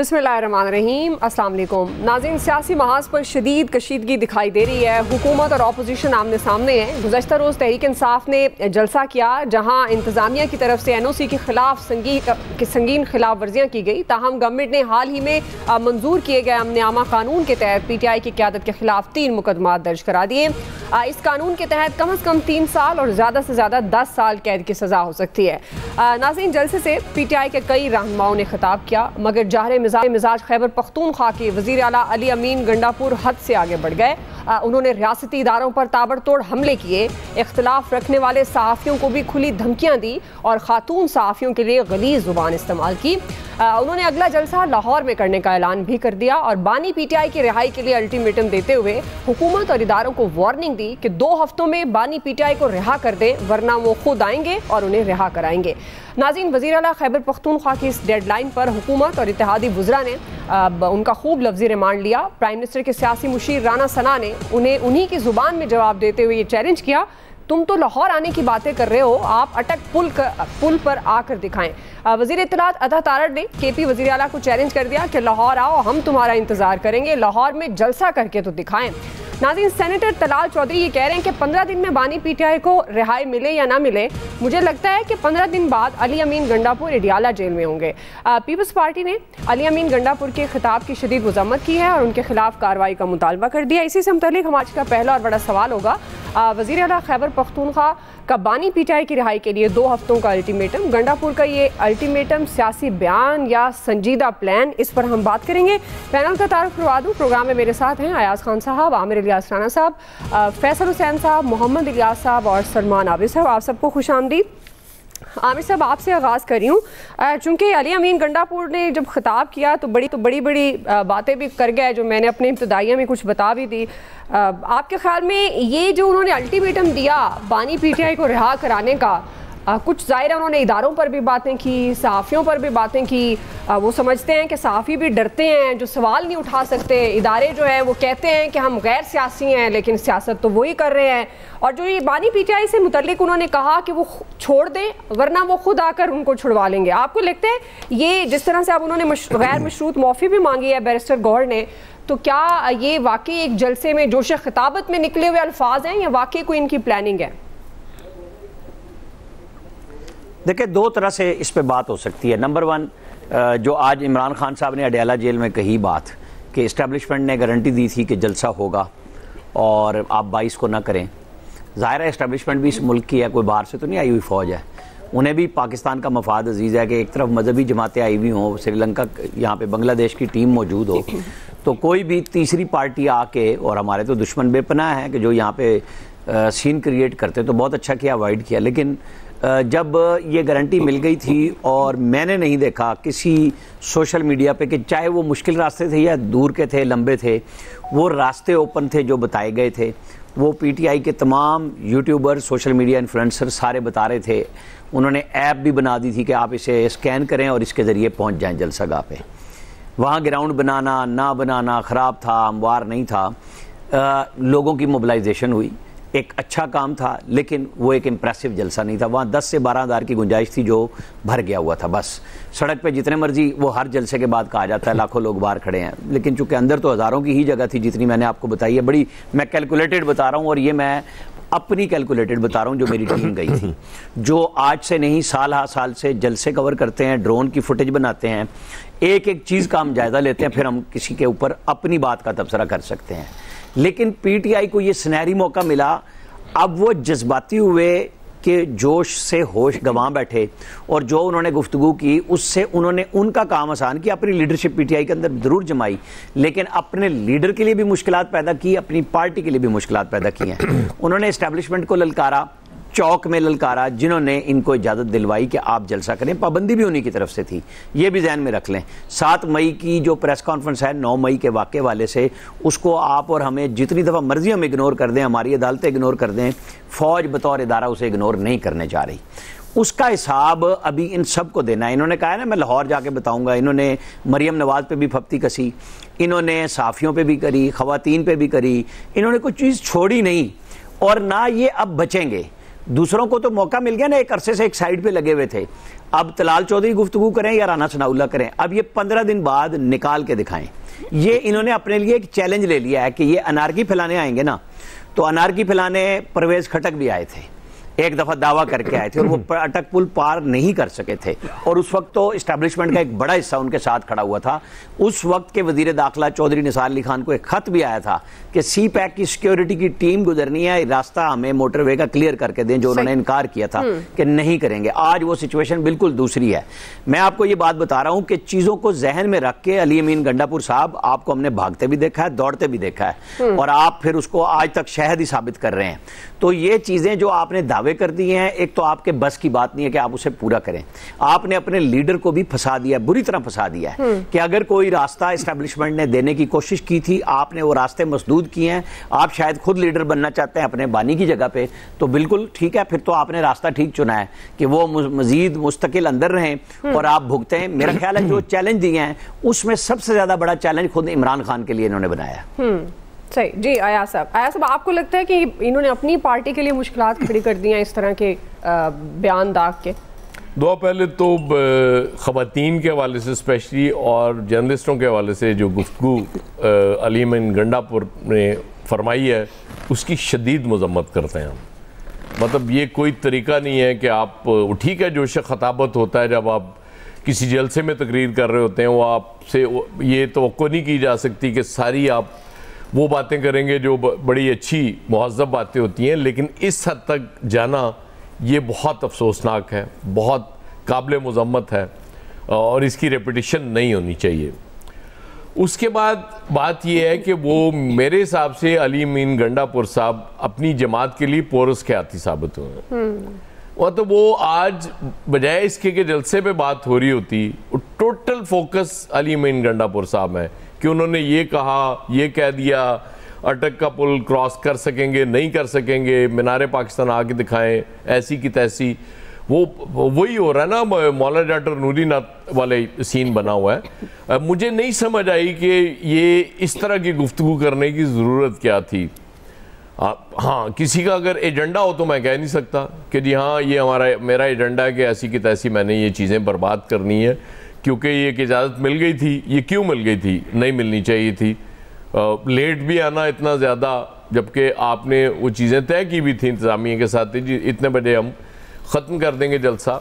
बिस्मिल्लाहिर्रहमानिर्रहीम, अस्सलाम वालेकुम। नाज़रीन, सियासी महाज पर शदीद कशीदगी दिखाई दे रही है। हुकूमत और अपोजिशन आमने सामने है। गुज़श्ता रोज़ तहरीक इंसाफ ने जलसा किया जहाँ इंतज़ामिया की तरफ से NOC के खिलाफ संगीन खिलाफ वर्जियाँ की गई। ताहम गवर्नमेंट ने हाल ही में मंजूर किए गए अमन-ए-आमा कानून के तहत PTI की क़यादत के खिलाफ 3 मुकदमात दर्ज करा दिए। इस कानून के तहत कम अज़ कम 3 साल और ज़्यादा से ज़्यादा 10 साल कैद की सज़ा हो सकती है। नाज़रीन, जलसे से PTI के कई रहनुमाओं ने खिताब किया, मगर जाहिर मिजाज खैबर पख्तूनख्वा के वज़ीर आला अली अमीन गंडापुर हद से आगे बढ़ गए। उन्होंने रियासती इदारों पर ताबड़तोड़ हमले किए, इख्तलाफ रखने वाले सहाफ़ियों को भी खुली धमकियाँ दी और ख़ातून सहाफ़ियों के लिए गलीज़ ज़ुबान इस्तेमाल की। उन्होंने अगला जलसा लाहौर में करने का ऐलान भी कर दिया और बानी PTI की रिहाई के लिए अल्टीमेटम देते हुए हुकूमत और इदारों को वार्निंग दी कि 2 हफ्तों में बानी PTI को रिहा कर दें, वरना वो खुद आएंगे और उन्हें रिहा कराएंगे। नाज़रीन, वज़ीर आला खैबर पख्तूनख्वा की इस डेडलाइन पर हुकूमत और इत्तेहादी वुज़रा ने उनका खूब लफ्ज़ी रिमांड लिया। प्राइम मिनिस्टर के सियासी मुशीर राना सना ने उन्हें उन्हीं की ज़ुबान में जवाब देते हुए ये चैलेंज किया, तुम तो लाहौर आने की बातें कर रहे हो, आप अटक पुल पर आकर दिखाएं। वज़ीर इत्तलात अता तारड़ ने KP वज़ीर आला को चैलेंज कर दिया कि लाहौर आओ, हम तुम्हारा इंतज़ार करेंगे, लाहौर में जलसा करके तो दिखाएं। नाज़रीन, सेनेटर तलाल चौधरी ये कह रहे हैं कि 15 दिन में बानी PTI को रिहाई मिले या ना मिले, मुझे लगता है कि 15 दिन बाद अली अमीन गंडापुर इडियाला जेल में होंगे। पीपल्स पार्टी ने अली अमीन गंडापुर के खिताब की शदीद मज़म्मत की है और उनके खिलाफ कार्रवाई का मुतालबा कर दिया। इसी से मुताल्लिक़ हम आज का पहला और बड़ा सवाल होगा, वज़ीर आला खैबर पख्तूनख्वा का बानी PTI की रिहाई के लिए 2 हफ्तों का अल्टीमेटम, गंडापुर का ये अल्टीमेटम सियासी बयान या संजीदा प्लान, इस पर हम बात करेंगे। पैनल का तारुफ करवा दूँ, प्रोग्राम में मेरे साथ हैं अयाज खान साहब, आमिर इलियास राना साहब, फैसल हुसैन साहब, मोहम्मद इलियास साहब और सलमान आबिद साहब। आप सबको खुशामदीद। आमिर साहब, आपसे आगाज़ कर रही हूँ, चूँकि अली अमीन गंडापुर ने जब खिताब किया तो बड़ी बातें भी कर गए, जो मैंने अपने इब्तदाइया में कुछ बता भी दी। आपके ख्याल में ये जो उन्होंने अल्टीमेटम दिया बानी PTI को रिहा कराने का, कुछ ज़ाहिर है उन्होंने इदारों पर भी बातें की, सहाफ़ियों पर भी बातें की। वो समझते हैं कि सहाफ़ी भी डरते हैं, जो सवाल नहीं उठा सकते। इदारे जो है वो कहते हैं कि हम गैर सियासी हैं, लेकिन सियासत तो वही कर रहे हैं। और जो ये बानी PTI से मुतल्लिक उन्होंने कहा कि वो छोड़ दें, वरना वो खुद आकर उनको छुड़वा लेंगे। आपको लगता है ये जिस तरह से अब उन्होंने गैर मशरूत माफ़ी भी मांगी है बैरिस्टर गौहर ने, तो क्या ये वाकई एक जलसे में जोश खिताबत में निकले हुए अल्फाज हैं या वाकई कोई इनकी प्लानिंग है? देखिए, 2 तरह से इस पे बात हो सकती है। नंबर 1, जो आज इमरान खान साहब ने अडयाला जेल में कही बात कि इस्टेब्लिशमेंट ने गारंटी दी थी कि जलसा होगा और आप 22 को ना करें। ज़ाहिर है इस्टेब्लिशमेंट भी इस मुल्क की है, कोई बाहर से तो नहीं आई हुई फ़ौज है। उन्हें भी पाकिस्तान का मफाद अजीज़ है कि एक तरफ मजहबी जमातें आई हुई हों, श्रीलंका यहाँ पे बांग्लादेश की टीम मौजूद हो, तो कोई भी तीसरी पार्टी आके, और हमारे तो दुश्मन बेपनाह हैं कि जो यहाँ पे सीन क्रिएट करते, तो बहुत अच्छा किया, अवॉइड किया। लेकिन जब ये गारंटी मिल गई थी और मैंने नहीं देखा किसी सोशल मीडिया पे कि चाहे वो मुश्किल रास्ते थे या दूर के थे, लंबे थे, वो रास्ते ओपन थे जो बताए गए थे। वो PTI के तमाम यूट्यूबर, सोशल मीडिया इन्फ्लुएंसर सारे बता रहे थे। उन्होंने ऐप भी बना दी थी कि आप इसे स्कैन करें और इसके ज़रिए पहुँच जाएँ जलसागाह पे। वहाँ ग्राउंड बनाना ना बनाना ख़राब था, हमवार नहीं था। लोगों की मोबिलाइजेशन हुई, एक अच्छा काम था, लेकिन वो एक इम्प्रेसिव जलसा नहीं था। वहाँ 10 से 12 हज़ार की गुंजाइश थी जो भर गया हुआ था। बस सड़क पे जितने मर्जी, वो हर जलसे के बाद कहा जाता है लाखों लोग बाहर खड़े हैं, लेकिन चूंकि अंदर तो हज़ारों की ही जगह थी जितनी मैंने आपको बताई है। बड़ी मैं कैलकुलेटेड बता रहा हूँ, और ये मैं अपनी कैलकुलेटेड बता रहा हूँ जो मेरी टीम गई थी, जो आज से नहीं साल से जलसे कवर करते हैं, ड्रोन की फुटेज बनाते हैं, एक एक चीज़ का हम जायज़ा लेते हैं, फिर हम किसी के ऊपर अपनी बात का तबसरा कर सकते हैं। लेकिन PTI को ये सुनहरी मौका मिला। अब वो जज्बाती हुए कि जोश से होश गंवा बैठे, और जो उन्होंने गुफ्तगू की उससे उन्होंने उनका काम आसान किया। अपनी लीडरशिप PTI के अंदर ज़रूर जमाई, लेकिन अपने लीडर के लिए भी मुश्किलात पैदा की, अपनी पार्टी के लिए भी मुश्किलात पैदा की हैं। उन्होंने इस्टेब्लिशमेंट को ललकारा, चौक में ललकारा, जिन्होंने इनको इजाज़त दिलवाई कि आप जलसा करें। पाबंदी भी उन्हीं की तरफ से थी, ये भी ध्यान में रख लें। 7 मई की जो प्रेस कॉन्फ्रेंस है 9 मई के वाक़े वाले से, उसको आप और हमें जितनी दफ़ा मर्जी हम इग्नोर कर दें, हमारी अदालतें इग्नोर कर दें, फ़ौज बतौर इदारा उसे इग्नोर नहीं करने जा रही। उसका हिसाब अभी इन सब को देना है। इन्होंने कहा है ना मैं लाहौर जाके बताऊंगा। इन्होंने मरियम नवाज पे भी फप्ती कसी, इन्होंने साफ़ियों पे भी करी, ख़वातीन पे भी करी, इन्होंने कोई चीज़ छोड़ी नहीं, और ना ये अब बचेंगे। दूसरों को तो मौका मिल गया ना, एक अरसे से एक साइड पे लगे हुए थे। अब तलाल चौधरी गुफ्तगू करें या राना सनाउल्लाह करें, अब ये 15 दिन बाद निकाल के दिखाएं। ये इन्होंने अपने लिए एक चैलेंज ले लिया है कि ये अनारकी फैलाने आएंगे ना, तो अनारकी फैलाने परवेज खटक भी आए थे, एक दफा दावा करके आए थे और वो अटक पुल पार नहीं कर सके थे, और उस वक्त तो इस्टेब्लिशमेंट का एक बड़ा हिस्सा उनके साथ खड़ा हुआ था। उस वक्त के वजीर दाखिला चौधरी निसार अली खान को एक खत भी आया था कि सी पैक की सिक्योरिटी की टीम गुजरनी है, रास्ता हमें मोटरवे का क्लियर करके दें, जो उन्होंने इनकार किया था कि नहीं करेंगे। आज वो सिचुएशन बिल्कुल दूसरी है। मैं आपको ये बात बता रहा हूं कि चीजों को जहन में रख के अली अमीन गंडापुर साहब, आपको हमने भागते भी देखा है, दौड़ते भी देखा है, और आप फिर उसको आज तक शहद ही साबित कर रहे हैं। तो ये चीजें जो आपने दावे कर दिए हैं, एक तो आपके बस की बात नहीं है कि आप उसे पूरा करें। आपने अपने लीडर को भी फंसा दिया, बुरी तरह फंसा दिया है कि अगर कोई रास्ता एस्टेब्लिशमेंट ने देने की कोशिश की थी, आपने वो रास्ते मसदूद किए हैं। आप शायद खुद लीडर बनना चाहते हैं अपने बानी की जगह पे, तो बिल्कुल ठीक है, फिर तो आपने रास्ता ठीक चुना है कि वो मजीद मुस्तकिल अंदर रहें और आप भुगते हैं। मेरा ख्याल है जो चैलेंज दिए हैं उसमें सबसे ज्यादा बड़ा चैलेंज खुद इमरान खान के लिए इन्होंने बनाया। सही जी। आया साहब, आपको लगता है कि इन्होंने अपनी पार्टी के लिए मुश्किलात खड़ी कर दी हैं इस तरह के बयान दाग के? दुआ पहले तो ख़वातीन के हवाले से स्पेशली और जर्नलिस्टों के हवाले से जो गुफ्तगू अली अमीन गंडापुर ने फरमाई है उसकी शदीद मजम्मत करते हैं हम। मतलब ये कोई तरीका नहीं है कि आप, ठीक है जोश खताबत होता है जब आप किसी जलसे में तकरीर कर रहे होते हैं, वो आपसे ये तवक्को नहीं की जा सकती कि सारी आप वो बातें करेंगे जो बड़ी अच्छी मुहज़्ज़ब बातें होती हैं, लेकिन इस हद तक जाना ये बहुत अफसोसनाक है, बहुत काबिल मज़म्मत है और इसकी रेपिटिशन नहीं होनी चाहिए। उसके बाद बात यह है कि वो मेरे हिसाब से अली अमीन गंडापुर साहब अपनी जमात के लिए पोरस ख्याति साबित हुए हैं। और तो वो आज बजाय इसके कि जलसे पे बात हो रही होती, टोटल फोकस अली अमीन गंडापुर साहब है कि उन्होंने ये कहा, ये कह दिया, अटक का पुल क्रॉस कर सकेंगे नहीं कर सकेंगे, मीनारे पाकिस्तान आके दिखाएं, ऐसी की तैसी। वही हो रहा है ना, मौलाना डॉक्टर नूरी नाथ वाले सीन बना हुआ है। मुझे नहीं समझ आई कि ये इस तरह की गुफ्तगू करने की ज़रूरत क्या थी। हाँ, किसी का अगर एजेंडा हो तो मैं कह नहीं सकता कि जी हाँ ये मेरा एजेंडा है कि ऐसी की तैसी मैंने ये चीज़ें बर्बाद करनी है, क्योंकि ये एक इजाज़त मिल गई थी। ये क्यों मिल गई थी? नहीं मिलनी चाहिए थी। लेट भी आना इतना ज़्यादा, जबकि आपने वो चीज़ें तय की भी थी इंतज़ामिया के साथ, जी इतने बजे हम ख़त्म कर देंगे जलसा।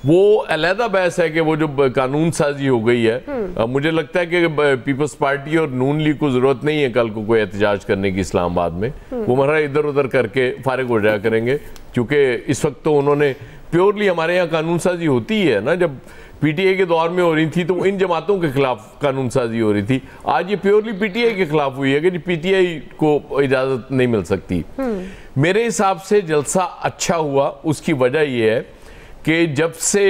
वो अलहदा बहस है कि वो जो कानून साजी हो गई है, मुझे लगता है कि पीपल्स पार्टी और नून लीग को ज़रूरत नहीं है कल को कोई एहतजाज करने की इस्लामाबाद में। वो हमारा इधर उधर करके फारिग हो जाया करेंगे, क्योंकि इस वक्त तो उन्होंने प्योरली, हमारे यहाँ कानून साजी होती है ना, जब पीटीआई के दौर में हो रही थी तो इन जमातों के खिलाफ कानून साजी हो रही थी। आज ये प्योरली पीटीआई के खिलाफ हुई है कि पीटीआई को इजाज़त नहीं मिल सकती। मेरे हिसाब से जलसा अच्छा हुआ, उसकी वजह यह है कि जब से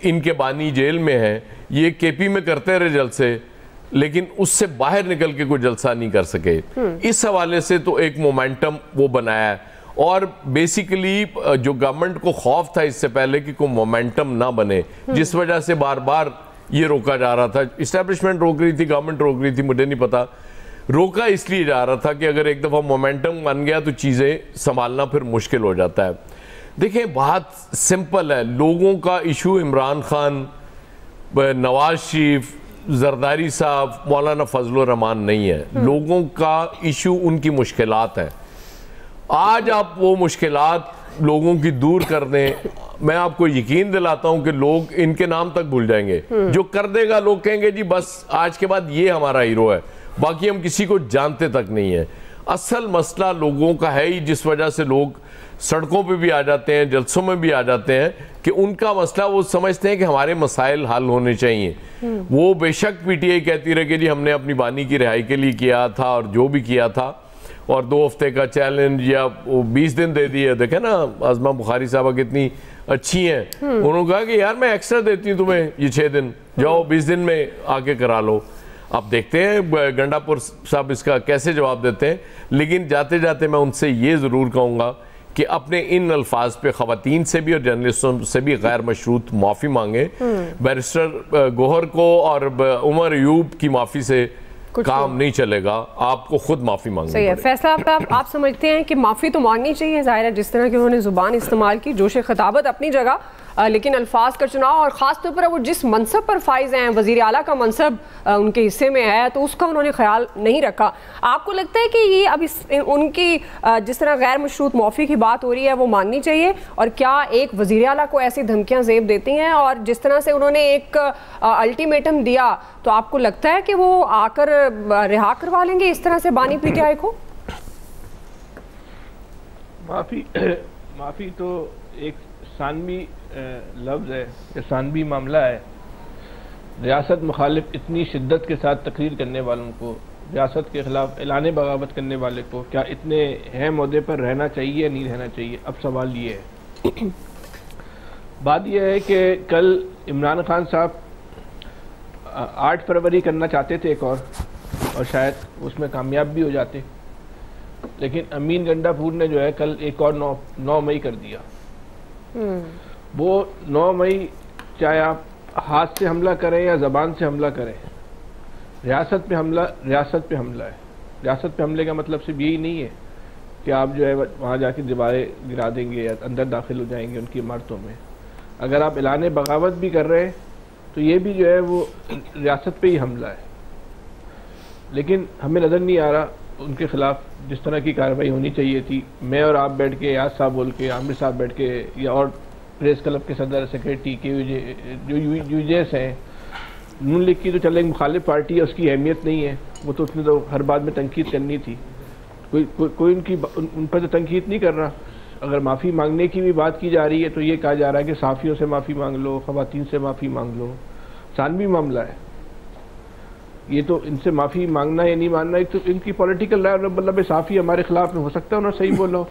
इनके बानी जेल में हैं, ये केपी में करते रहे जलसे, लेकिन उससे बाहर निकल के कोई जलसा नहीं कर सके। इस हवाले से तो एक मोमेंटम वो बनाया है, और बेसिकली जो गवर्नमेंट को खौफ था इससे पहले कि कोई मोमेंटम ना बने, जिस वजह से बार बार ये रोका जा रहा था। इस्टेब्लिशमेंट रोक रही थी, गवर्नमेंट रोक रही थी, मुझे नहीं पता। रोका इसलिए जा रहा था कि अगर एक दफ़ा मोमेंटम बन गया तो चीज़ें संभालना फिर मुश्किल हो जाता है। देखिए, बात सिंपल है। लोगों का इशू इमरान खान, नवाज शरीफ, जरदारी साहब, मौलाना फजलुर रहमान नहीं है। लोगों का इशू उनकी मुश्किलात है। आज आप वो मुश्किलात लोगों की दूर कर दें, मैं आपको यकीन दिलाता हूं कि लोग इनके नाम तक भूल जाएंगे। जो कर देगा लोग कहेंगे जी बस आज के बाद ये हमारा हीरो है, बाकी हम किसी को जानते तक नहीं है। असल मसला लोगों का है ही, जिस वजह से लोग सड़कों पे भी आ जाते हैं, जलसों में भी आ जाते हैं, कि उनका मसला वो समझते हैं कि हमारे मसाइल हल होने चाहिए। वो बेशक पीटीआई कहती रहे कि जी हमने अपनी बानी की रिहाई के लिए किया था और जो भी किया था, और 2 हफ्ते का चैलेंज या 20 दिन दे दिए। देखे ना आजमा बुखारी साहबा कितनी अच्छी हैं, उन्होंने कहा कि यार मैं एक्स्ट्रा देती हूँ तुम्हें ये 6 दिन, जाओ 20 दिन में आके करा लो। अब देखते हैं गंडापुर साहब इसका कैसे जवाब देते हैं। लेकिन जाते जाते मैं उनसे ये ज़रूर कहूँगा कि अपने इन अल्फाज पे ख़वातीन से भी और जर्नलिस्टों से भी गैर मशरूत माफ़ी मांगे। बैरिस्टर गोहर को और उमर अयूब की माफ़ी से काम नहीं चलेगा, आपको खुद माफी मांगनी सही है। फैसला आप समझते हैं कि माफी तो मांगनी चाहिए, जाहिर है जिस तरह की उन्होंने जुबान इस्तेमाल की, जोश खिताबत अपनी जगह, लेकिन अल्फाज का चुनाव और ख़ास तौर पर वो जिस मनसब पर फाइज हैं, वज़ीर आला का मनसब उनके हिस्से में है, तो उसका उन्होंने ख्याल नहीं रखा। आपको लगता है कि ये अब उनकी जिस तरह गैर मशरूत माफ़ी की बात हो रही है वो माननी चाहिए, और क्या एक वज़ीर आला को ऐसी धमकियाँ ज़ेब देती हैं, और जिस तरह से उन्होंने एक अल्टीमेटम दिया, तो आपको लगता है कि वो आकर रिहा करवा लेंगे इस तरह से बानी पीटीआई को? माफ़ी तो एक सानवी लफ्ज़ है, सानवी मामला है। रियासत मुखालिफ इतनी शिद्दत के साथ तकरीर करने वालों को, रियासत के ख़िलाफ़ ऐलान बगावत करने वाले को क्या इतने अहम ओहदे पर रहना चाहिए या नहीं रहना चाहिए? अब सवाल ये है, बात यह है कि कल इमरान खान साहब 8 फरवरी करना चाहते थे एक और शायद उसमें कामयाब भी हो जाते, लेकिन अमीन गंडापुर ने जो है कल एक और 9 मई कर दिया। वो 9 मई चाहे आप हाथ से हमला करें या ज़बान से हमला करें, रियासत पे हमला है। रियासत पे हमले का मतलब सिर्फ यही नहीं है कि आप जो है वहाँ जाके दीवारें गिरा देंगे या अंदर दाखिल हो जाएंगे उनकी इमारतों में। अगर आप ऐलान बगावत भी कर रहे हैं तो ये भी जो है वो रियासत पे ही हमला है। लेकिन हमें नज़र नहीं आ रहा उनके ख़िलाफ़ जिस तरह की कार्रवाई होनी चाहिए थी। मैं और आप बैठ के, याद साहब बोल के, आमिर साहब बैठ के, या और प्रेस क्लब के सदर सेक्रेटरी के जो यूजेस हैं, नून लीग की तो चले मुखालिफ पार्टी है, उसकी अहमियत नहीं है, वो तो उसने तो हर बात में तनकीद करनी थी। कोई उन पर तो तनकीद नहीं कर रहा। अगर माफ़ी मांगने की भी बात की जा रही है तो ये कहा जा रहा है कि साफ़ियों से माफ़ी मांग लो, ख़वातीन से माफ़ी मांग लो। सानवी मामला है ये, तो इनसे माफ़ी मांगना या नहीं मानना एक तो इनकी पॉलिटिकल राय, मतलब साफ़ी हमारे खिलाफ में हो सकता है उन्होंने सही बोला हो,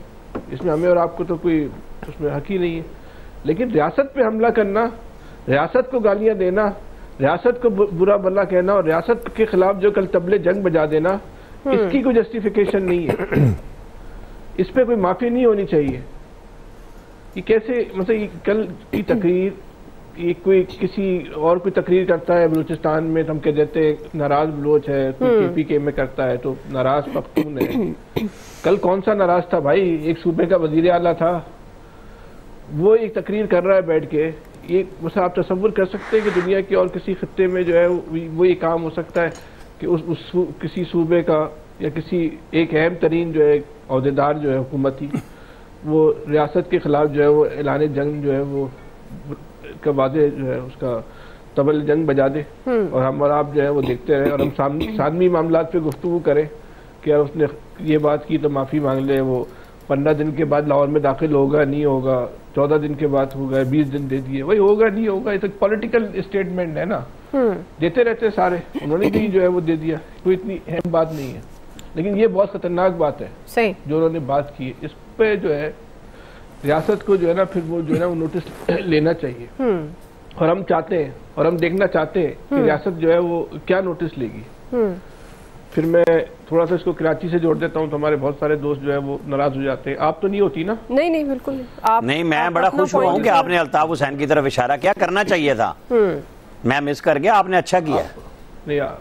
इसमें हमें और आपको तो कोई उसमें हक ही नहीं है। लेकिन रियासत पे हमला करना, रियासत को गालियाँ देना, रियासत को बुरा भला कहना और रियासत के खिलाफ जो कल तबले जंग बजा देना, इसकी कोई जस्टिफिकेशन नहीं है। इस पर कोई माफ़ी नहीं होनी चाहिए। ये कैसे, मतलब कल की तकरीर, ये कोई किसी और कोई तकरीर करता है बलूचिस्तान में तो हम कह देते हैं नाराज बलोच है, कोई KPK में करता है तो नाराज पख्तून है। कल कौन सा नाराज था भाई? एक सूबे का वजीर आला था, वो एक तकरीर कर रहा है बैठ के। ये मतलब आप तसव्वुर कर सकते हैं कि दुनिया के और किसी खत्ते में जो है वो ये काम हो सकता है कि किसी सूबे का या किसी एक अहम तरीन जो है अहदेदार जो है हुकूमती, वो रियासत के खिलाफ जो है वो ऐलान जंग जो है वो का वादे जो है उसका तबल जंग बजा दे, और हम और आप जो है वो देखते रहे और हम सानवी मामलात पे गुफ्तगू करें कि उसने ये बात की तो माफ़ी मांग ले, वो 15 दिन के बाद लाहौर में दाखिल होगा नहीं होगा, 14 दिन के बाद होगा, 20 दिन दे दिए, वही होगा नहीं होगा। ये तो पॉलिटिकल स्टेटमेंट है ना, देते रहते सारे, उन्होंने भी जो है वो दे दिया, कोई इतनी अहम बात नहीं है। लेकिन ये बहुत खतरनाक बात है सही जो उन्होंने बात की है। इस पे जो है रियासत को जो है ना फिर वो जो है ना वो नोटिस लेना चाहिए, और हम चाहते हैं और हम देखना चाहते हैं कि रियासत जो है वो क्या नोटिस लेगी। फिर मैं थोड़ा सा इसको कराची से जोड़ देता हूँ तो हमारे बहुत सारे दोस्त जो है वो नाराज हो जाते हैं। आप तो नहीं होती ना? नहीं बिल्कुल नहीं। आप नहीं, मैं बड़ा खुश हुआ हूँ कि आपने अल्ताफ हुसैन की तरफ इशारा किया, करना चाहिए था, मैं मिस कर गया, आपने अच्छा किया। नहीं यार,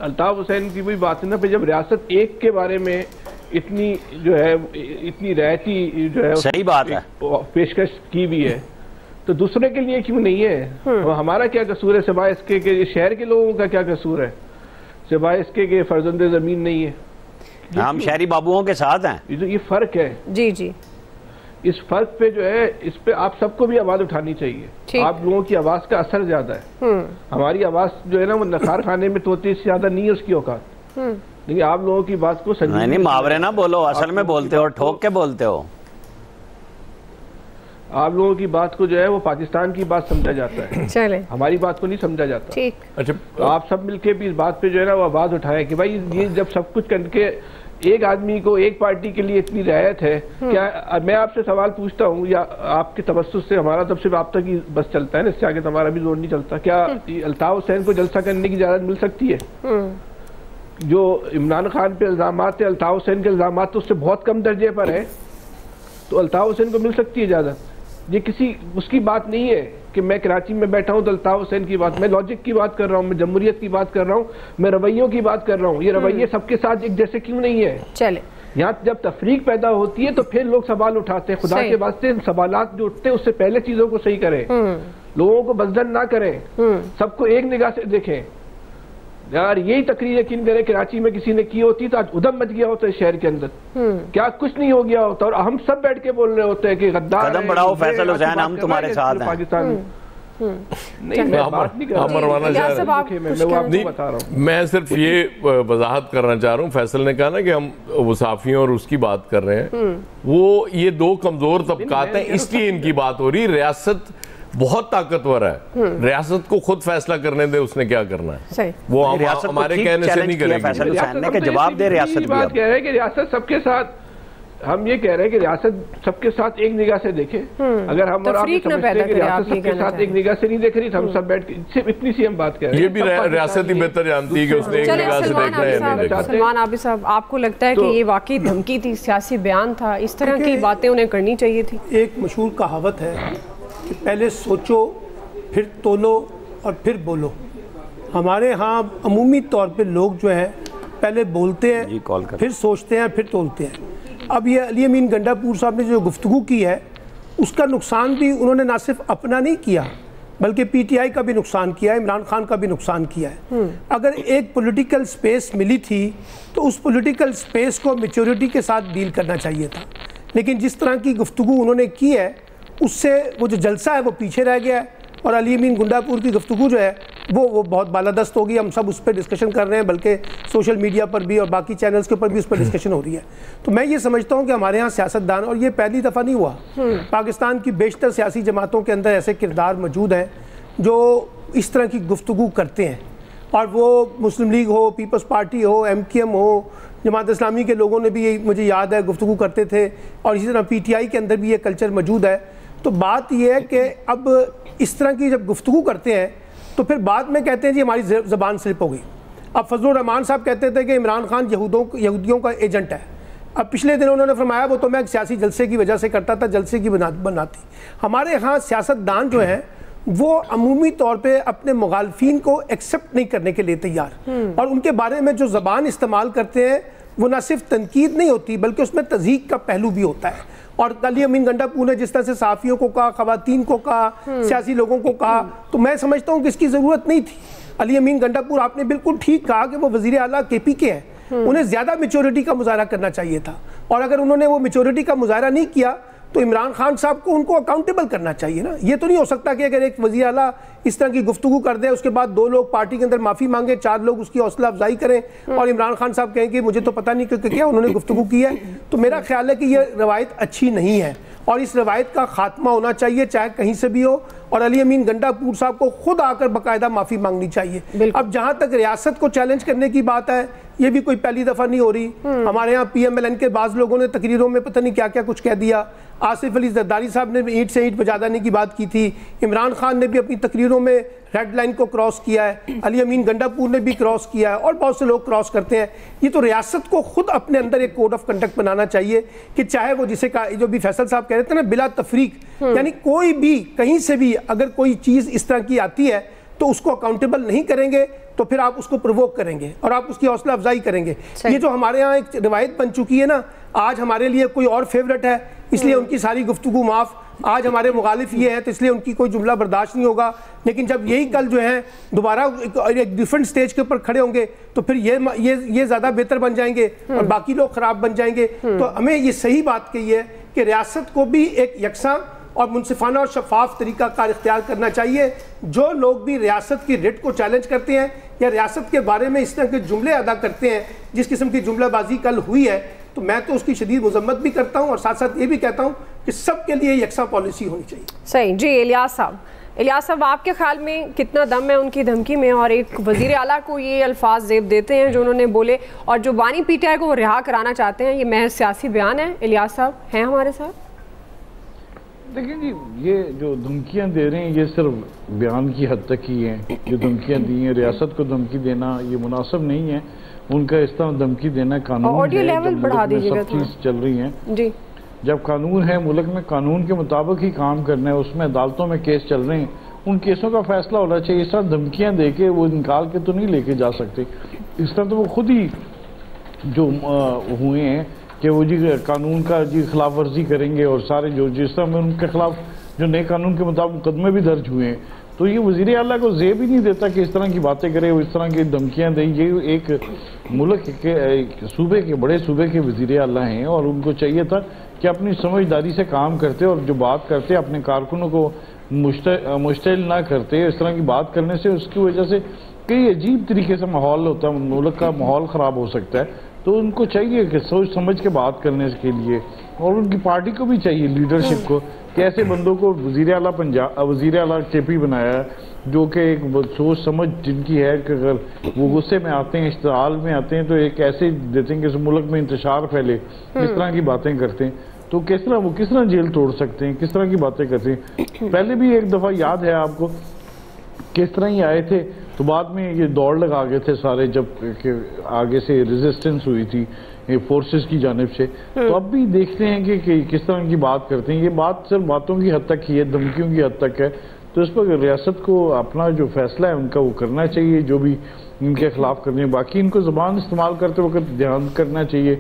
अल्ताफ हुसैन की वही बात है ना, जब रियासत एक के बारे में इतनी जो है इतनी रायती जो है सही बात है पेशकश की भी है तो दूसरे के लिए क्यों नहीं है? हमारा क्या कसूर है सिवाय इसके कि शहर के लोगों का क्या कसूर है सिवाय इसके कि फर्जंदे ज़मीन नहीं है? हम शहरी बाबुओं के साथ हैं। ये फ़र्क है जी। इस फर्क पे जो है इस पे आप सबको भी आवाज़ उठानी चाहिए। आप लोगों की आवाज़ का असर ज़्यादा है। हमारी आवाज़ जो है ना वो नखार खाने में तोते से ज़्यादा नहीं है उसकी औकात। लेकिन आप लोगों की बात को नहीं मुहावरे ना बोलो, असल में बोलते हो, ठोक के बोलते हो। आप लोगों की बात को जो है वो पाकिस्तान की बात समझा जाता है, चले हमारी बात को नहीं समझा जाता। ठीक। अच्छा, तो आप सब मिलके भी इस बात पे जो है ना वो आवाज़ उठाएं कि भाई ये जब सब कुछ करके एक आदमी को एक पार्टी के लिए इतनी रियायत है, क्या मैं आपसे सवाल पूछता हूँ या आपके तवस्सुस से हमारा तब सिर्फ आप तक ही बस चलता है ना, इससे आगे तो हमारा भी जोर नहीं चलता, क्या अल्ताफ हुसैन को जलसा करने की इजाज़त मिल सकती है? जो इमरान खान पे इल्ज़ामात है, अल्ताफ हुसैन के इल्ज़ामात तो उससे बहुत कम दर्जे पर है, तो अल्ताफ हुसैन को मिल सकती है इजाज़त? ये किसी उसकी बात नहीं है कि मैं कराची में बैठा हूँ तो अल्ताफ हुसैन की बात, मैं लॉजिक की बात कर रहा हूँ, मैं जमहूरियत की बात कर रहा हूँ, मैं रवैयों की बात कर रहा हूँ। ये रवैये सबके साथ एक जैसे क्यों नहीं है? चले यहाँ जब तफरीक पैदा होती है तो फिर लोग सवाल उठाते हैं। खुदा के वास्ते सवालात जो उठते हैं उससे पहले चीजों को सही करें, लोगों को बजदन ना करें, सबको एक निगाह से देखें। यार यही तकरीर यकीन करें कराची में किसी ने की होती तो आज उधम मच गया होता है शहर के अंदर, क्या कुछ नहीं हो गया होता। और हम सब बैठ के बोल रहे होते हैं कि गद्दार कदम बढ़ाओ फैसल हुसैन, हम तुम्हारे साथ हैं। पाकिस्तान नहीं, मैं बात नहीं कर रहा हूं, मैं सिर्फ ये वजाहत करना चाह रहा हूँ। फैसल ने कहा ना कि हम मुसाफियों और उसकी बात कर रहे हैं, वो ये दो कमजोर तबकात हैं इसलिए इनकी बात हो रही। रियासत बहुत ताकतवर है, रियासत को खुद फैसला करने दे उसने क्या करना है, वो हमारे कहने से नहीं करेगी। फैसल हुसैन ने जवाब दे, रियासत बात कह रहे हैं कि रियासत सबके साथ, हम ये कह रहे हैं कि रियासत सबके साथ एक निगाह से देखे। अगर हम और आप समझते हैं कि रियासत सबके साथ एक निगाह से नहीं देख रही तो हम सब बैठ के सिर्फ इतनी सी हम बात कर रहे हैं। ये भी रियासत ही बेहतर जानती है कि उसने एक निगाह से देखना है नहीं देखना। सलमान आबिद साहब, आपको लगता है कि ये वाकई धमकी थी, सियासी बयान था, इस तरह की बातें उन्हें करनी चाहिए थी? एक मशहूर कहावत है कि पहले सोचो फिर तोलो और फिर बोलो। हमारे यहाँ अमूमी तौर पे लोग जो है पहले बोलते हैं, फिर सोचते हैं, फिर तोलते हैं। अब ये अली अमीन गंडापुर साहब ने जो गुफ्तगू की है उसका नुकसान भी उन्होंने ना सिर्फ अपना नहीं किया बल्कि पीटीआई का भी नुकसान किया है, इमरान खान का भी नुकसान किया है। अगर एक पॉलिटिकल स्पेस मिली थी तो उस पॉलिटिकल स्पेस को मैच्योरिटी के साथ डील करना चाहिए था, लेकिन जिस तरह की गुफ्तगू उन्होंने की है उससे वो जो जलसा है वो पीछे रह गया है। और अली अमीन गुंडापुर की गुफ्तगू जो है वो बहुत बालादस्त होगी। हम सब उस पर डिस्कशन कर रहे हैं, बल्कि सोशल मीडिया पर भी और बाकी चैनल्स के ऊपर भी उस पर डिस्कशन हो रही है। तो मैं ये समझता हूँ कि हमारे यहाँ सियासतदान, और ये पहली दफ़ा नहीं हुआ, पाकिस्तान की बेशतर सियासी जमातों के अंदर ऐसे किरदार मौजूद हैं जो इस तरह की गुफ्तगू करते हैं। और वो मुस्लिम लीग हो, पीपल्स पार्टी हो, MKM हो, जमात इस्लामी के लोगों ने भी, मुझे याद है, गुफ्तगू करते थे। और इसी तरह PTI के अंदर भी ये कल्चर मौजूद है। तो बात यह है कि अब इस तरह की जब गुफ्तगू करते हैं तो फिर बाद में कहते हैं जी हमारी ज़बान स्लिप हो गई। अब फजलुर रहमान साहब कहते थे कि इमरान खान यहूदियों का एजेंट है। अब पिछले दिन उन्होंने फरमाया वो तो मैं सियासी जलसे की वजह से करता था, जलसे की बनाती। हमारे यहाँ सियासतदान जो हैं वो अमूमी तौर पे अपने मुखालफिन को एक्सेप्ट नहीं करने के लिए तैयार, और उनके बारे में जो ज़बान इस्तेमाल करते हैं वो ना सिर्फ तनकीद नहीं होती बल्कि उसमें तज़हीक का पहलू भी होता है। और अली अमीन गंडापुर ने जिस तरह से सहाफ़ियों को कहा, ख़वातीन को कहा, सियासी लोगों को कहा, तो मैं समझता हूँ कि इसकी ज़रूरत नहीं थी। अली अमीन गंडापुर, आपने बिल्कुल ठीक कहा कि वो वज़ीर आला KP के हैं, उन्हें ज़्यादा मैच्योरिटी का मुजाहरा करना चाहिए था। और अगर उन्होंने वो मैच्योरिटी का मुजाहरा नहीं किया तो इमरान खान साहब को उनको अकाउंटेबल करना चाहिए ना। ये तो नहीं हो सकता कि अगर एक वज़ीर आला इस तरह की गुफ्तगू कर दे, उसके बाद 2 लोग पार्टी के अंदर माफ़ी मांगे, 4 लोग उसकी हौसला अफजाई करें और इमरान खान साहब कहें कि मुझे तो पता नहीं क्योंकि क्या उन्होंने गुफ्तगू की है। तो मेरा ख्याल है कि ये रवायत अच्छी नहीं है और इस रवायत का खात्मा होना चाहिए, चाहे कहीं से भी हो। और अली अमीन गंडापुर साहब को खुद आकर बाकायदा माफ़ी मांगनी चाहिए। अब जहाँ तक रियासत को चैलेंज करने की बात है, ये भी कोई पहली दफ़ा नहीं हो रही। हमारे यहाँ PMLN के बाज़ लोगों ने तकरीरों में पता नहीं क्या क्या कुछ कह दिया। आसिफ अली जरदारी साहब ने ईंट से ईंट बजा देने की बात की थी। इमरान खान ने भी अपनी तकरीरों में रेड लाइन को क्रॉस किया है, अली अमीन गंडापुर ने भी क्रॉस किया है, और बहुत से लोग क्रॉस करते हैं। ये तो रियासत को खुद अपने अंदर एक कोड ऑफ कंडक्ट बनाना चाहिए कि चाहे वो जिसे का जो भी फैसल साहब कह रहे थे ना, बिला तफरीक, यानी कोई भी कहीं से भी अगर कोई चीज़ इस तरह की आती है तो उसको अकाउंटेबल नहीं करेंगे तो फिर आप उसको प्रोवोक करेंगे और आप उसकी हौसला अफजाई करेंगे। ये जो हमारे यहाँ एक रिवायत बन चुकी है ना, आज हमारे लिए कोई और फेवरेट है इसलिए उनकी सारी गुफ्तगू माफ़, आज हमारे मुखालिफ ये है तो इसलिए उनकी कोई जुमला बर्दाश्त नहीं होगा। लेकिन जब यही कल जो है दोबारा एक डिफरेंट स्टेज के ऊपर खड़े होंगे तो फिर ये ज़्यादा बेहतर बन जाएंगे और बाकी लोग ख़राब बन जाएंगे। तो हमें ये सही बात कही है कि रियासत को भी एक यकसा और मुनसिफाना और शफाफ तरीका कार इख्तियार करना चाहिए। जो लोग भी रियासत की रिट को चैलेंज करते हैं या रियासत के बारे में इस तरह के जुमले अदा करते हैं, जिस किस्म की जुमलाबाजी कल हुई है, तो मैं तो उसकी शदीद मजम्मत भी करता हूँ और साथ साथ ये भी कहता हूँ कि सबके लिए यकसा पॉलिसी होनी चाहिए। सही जी। इलियास साहब, आपके ख्याल में कितना दम है उनकी धमकी में? और एक वज़ीर आला को ये अल्फाज ज़ेब देते हैं जो उन्होंने बोले, और जो बानी PTI को वो रिहा कराना चाहते हैं, ये महज सियासी बयान है। इलियास साहब हैं हमारे साथ? देखिए जी, ये जो धमकियां दे रहे हैं ये सिर्फ बयान की हद तक ही हैं। जो धमकियां दी हैं, रियासत को धमकी देना ये मुनासिब नहीं है। उनका इस तरह धमकी देना कानून है, लेवल बढ़ा दीजिएगा, सब चीज़ चल रही हैं जी। जब कानून है, मुल्क में कानून के मुताबिक ही काम करना है, उसमें अदालतों में केस चल रहे हैं, उन केसों का फैसला होना चाहिए। इस तरह धमकियाँ दे के वो निकाल के तो नहीं लेके जा सकते। इस तरह तो वो खुद ही जो हुए हैं कि वो जी कानून का जी खिलाफ वर्जी करेंगे और सारे जो जिस तरह में उनके खिलाफ जो नए कानून के मुताबिक मुकदमे भी दर्ज हुए हैं, तो ये वज़ीर आला को ज़ेब ही नहीं देता कि इस तरह की बातें करे, इस तरह की धमकियाँ दें। ये एक मुल्क के सूबे के बड़े सूबे के वज़ीर आला हैं और उनको चाहिए था कि अपनी समझदारी से काम करते और जो बात करते अपने कारकुनों को मुश्तिल ना करते। इस तरह की बात करने से उसकी वजह से कई अजीब तरीके से माहौल होता है, मुल्क का माहौल ख़राब हो सकता है। तो उनको चाहिए कि सोच समझ के बात करने के लिए, और उनकी पार्टी को भी चाहिए, लीडरशिप को, कि ऐसे बंदों को वज़ीर आला वज़ीर आला KP बनाया है, जो कि एक सोच समझ जिनकी है कि अगर वो गुस्से में आते हैं, इश्तिहाल में आते हैं, तो एक ऐसे देते हैं कि इस मुल्क में इंतशार फैले, इस तरह की बातें करते हैं। तो किस तरह जेल तोड़ सकते हैं, किस तरह की बातें करते हैं। पहले भी एक दफ़ा याद है आपको, किस तरह ही आए थे तो बाद में ये दौड़ लगा गए थे सारे, जब आगे से रेजिस्टेंस हुई थी फोर्सेस की जानिब से। तो अब भी देखते हैं कि किस तरह की बात करते हैं। ये बात सिर्फ बातों की हद तक ही है, धमकियों की हद तक है। तो इस पर रियासत को अपना जो फैसला है उनका वो करना चाहिए, जो भी इनके खिलाफ करने। बाकी इनको ज़बान इस्तेमाल करते वक्त ध्यान करना चाहिए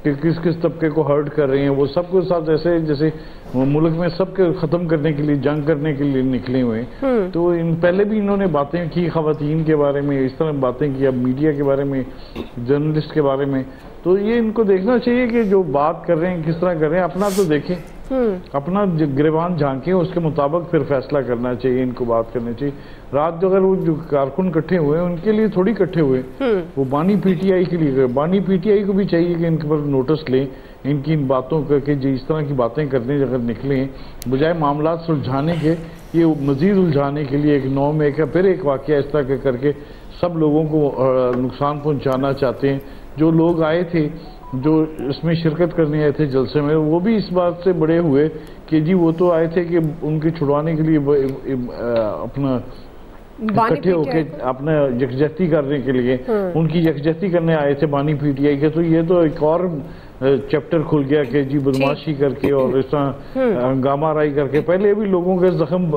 कि किस किस तबके को हर्ट कर रहे हैं। वो सबके साथ ऐसे जैसे मुल्क में सबके ख़त्म करने के लिए, जंग करने के लिए निकले हुए हैं। तो पहले भी इन्होंने बातें की ख़वातीन के बारे में, इस तरह बातें की, अब मीडिया के बारे में, जर्नलिस्ट के बारे में। तो ये इनको देखना चाहिए कि जो बात कर रहे हैं किस तरह कर रहे हैं, अपना तो देखें, अपना गिरबान झांकें, उसके मुताबिक फिर फैसला करना चाहिए, इनको बात करनी चाहिए। रात जो अगर वो जो कारकुन इकट्ठे हुए उनके लिए थोड़ी इकट्ठे हुए, वो बानी PTI के लिए, बानी PTI को भी चाहिए कि इनके पर नोटिस लें, इनकी इन बातों के जो इस तरह की बातें करने अगर निकले, बजाय मामला सुलझाने के ये मज़ीद उलझाने के लिए एक 9 मई का फिर एक वाक़या इस तरह करके सब लोगों को नुकसान पहुँचाना चाहते हैं। जो लोग आए थे, जो इसमें शिरकत करने आए थे जलसे में, वो भी इस बात से बड़े हुए कि जी वो तो आए थे कि उनके छुड़वाने के लिए अपना इकट्ठे होकर अपना यकजहती करने के लिए, उनकी यकजहती करने आए थे बानी PTI के। तो ये तो एक और चैप्टर खुल गया कि जी बदमाशी करके और इस तरह हंगामा राई करके। पहले भी लोगों के जख्म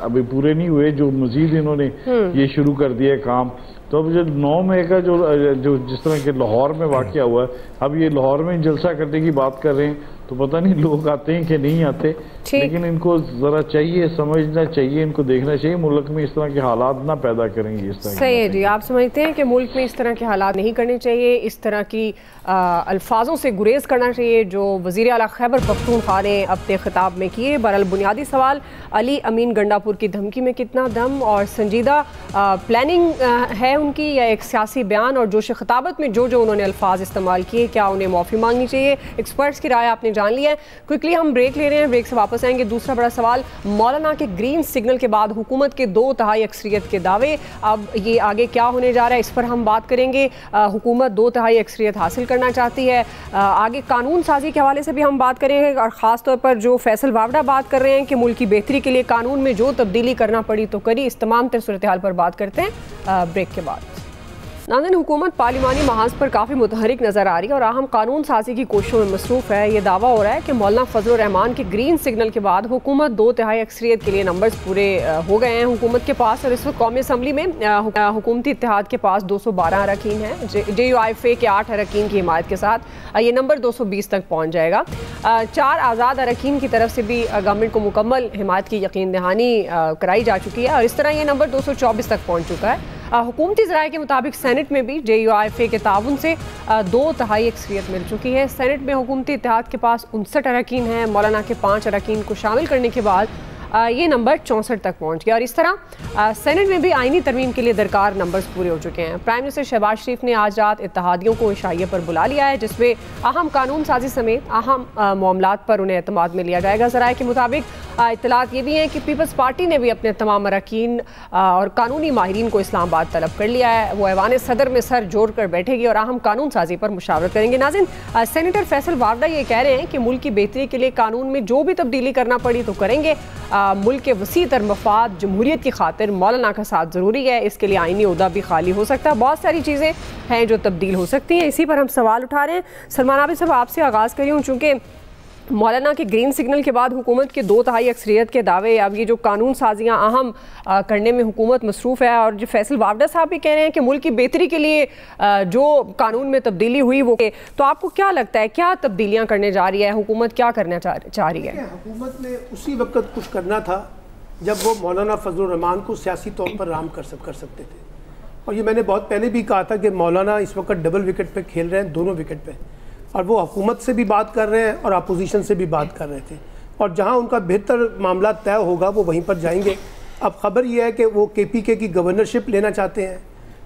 अभी पूरे नहीं हुए, जो मजीद इन्होंने ये शुरू कर दिया काम। तो अब जो 9 मई का जो जिस तरह के लाहौर में वाक़या हुआ है, अब ये लाहौर में जलसा करने की बात कर रहे हैं, तो पता नहीं लोग आते हैं कि नहीं आते, लेकिन इनको ज़रा चाहिए, समझना चाहिए, इनको देखना चाहिए, मुल्क में इस तरह के हालात ना पैदा करेंगे। इस तरह सही है जी, आप समझते हैं कि मुल्क में इस तरह के हालात नहीं करने चाहिए, इस तरह की अल्फाजों से गुरेज करना चाहिए जो वज़ीर आला खैबर पख्तूनख्वा ने अपने खिताब में किए। बहरहाल बुनियादी सवाल अली अमीन गंडापुर की धमकी में कितना दम और संजीदा प्लानिंग है उनकी, या एक सियासी बयान और जोश खिताबत में जो उन्होंने अल्फाज इस्तेमाल किए, क्या उन्हें माफ़ी मांगनी चाहिए? एक्सपर्ट्स की राय आपने जान लिया है। क्विकली हम ब्रेक ले रहे हैं, ब्रेक से वापस आएंगे। दूसरा बड़ा सवाल, मौलाना के ग्रीन सिग्नल के बाद हुकूमत के 2/3 अक्सरियत के दावे, अब ये आगे क्या होने जा रहा है, इस पर हम बात करेंगे। हुकूमत 2/3 अक्सरियत हासिल करना चाहती है, आगे कानून साजी के हवाले से भी हम बात करेंगे, और ख़ास तौर पर जो फैसल वावड़ा बात कर रहे हैं कि मुल्क की बेहतरी के लिए कानून में जो तब्दीली करना पड़ी तो करी। इस तमाम तर सूरत हाल पर बात करते हैं ब्रेक के बाद। नाज़रीन, हुकूमत पार्लिमानी महाज पर काफ़ी मुतहरिक नज़र आ रही है और अहम कानून साजी की कोशिशों में मसरूफ़ है। ये दावा हो रहा है कि मौलाना फजल रहमान के ग्रीन सिग्नल के बाद हुकूमत 2/3 अक्सरियत के लिए नंबर्स पूरे हो गए हैं हुकूमत के पास, और इस वक्त कौमी असम्बली में हुकूमती इत्तेहाद के पास 212 अरकान हैं। JUIFA के 8 अरकान की हिमायत के साथ ये नंबर 220 तक पहुँच जाएगा। 4 आज़ाद अरकान की तरफ से भी गवर्नमेंट को मुकम्मल हिमायत की यकीन दहानी कराई जा चुकी है और इस तरह ये नंबर 224 तक पहुँच चुका है। हुकूमती ज़राए के मुताबिक सेनेट में भी JUIFA के ताउन से 2/3 अक्सरियत मिल चुकी है। सेनेट में हुकूमती इत्तेहाद के पास 59 अरकान हैं, मौलाना के 5 अरकान को शामिल करने के बाद ये नंबर 64 तक पहुंच गया और इस तरह सेनेट में भी आईनी तरमीम के लिए दरकार नंबर्स पूरे हो चुके हैं। प्राइम मिनिस्टर शहबाज शरीफ ने आज रात इत्तेहादियों को इशाइये पर बुला लिया है, जिसमें अहम कानून साजी समेत अहम मामलात पर उन्हें एतमाद में लिया जाएगा। ज़राए के मुताबिक इत्तलात ये भी हैं कि पीपल्स पार्टी ने भी अपने तमाम अरकान और कानूनी माहिरीन को इस्लामाबाद तलब कर लिया है। वो ऐवान सदर में सर जोड़ कर बैठेगी और अहम कानून साजी पर मुशावरत करेंगे। नाज़रीन, सेनेटर फैसल वावड़ा ये कह रहे हैं कि मुल्क की बेहतरी के लिए कानून में जो भी तब्दीली करना पड़ी तो करेंगे। मुल्क के वसी तर मफाद जमहूरियत की खातिर मौलाना का साथ ज़रूरी है, इसके लिए आईनी ओहदा भी खाली हो सकता है। बहुत सारी चीज़ें हैं जो तब्दील हो सकती हैं, इसी पर हम सवाल उठा रहे हैं। सलमान आबिद साहब, आपसे आगाज़ करी हूँ, चूँकि मौलाना के ग्रीन सिग्नल के बाद हुकूमत के 2/3 अक्सरियत के दावे, अब ये जो कानून साजियाँ अहम करने में हुकूमत मसरूफ़ है, और जो फैसल वावडा साहब भी कह रहे हैं कि मुल्क की बेहतरी के लिए जो कानून में तब्दीली हुई वो, तो आपको क्या लगता है क्या तब्दीलियाँ करने जा रही है हुकूमत, क्या करना चाह रही है? हुकूमत ने उसी वक्त कुछ करना था जब वो मौलाना फजलुर रहमान को सियासी तौर पर राम कर सकते थे, और ये मैंने बहुत पहले भी कहा था कि मौलाना इस वक्त डबल विकेट पे खेल रहे हैं, दोनों विकेट पे, और वो हुकूमत से भी बात कर रहे हैं और अपोजिशन से भी बात कर रहे थे, और जहां उनका बेहतर मामला तय होगा वो वहीं पर जाएंगे। अब खबर ये है कि वो KPK की गवर्नरशिप लेना चाहते हैं,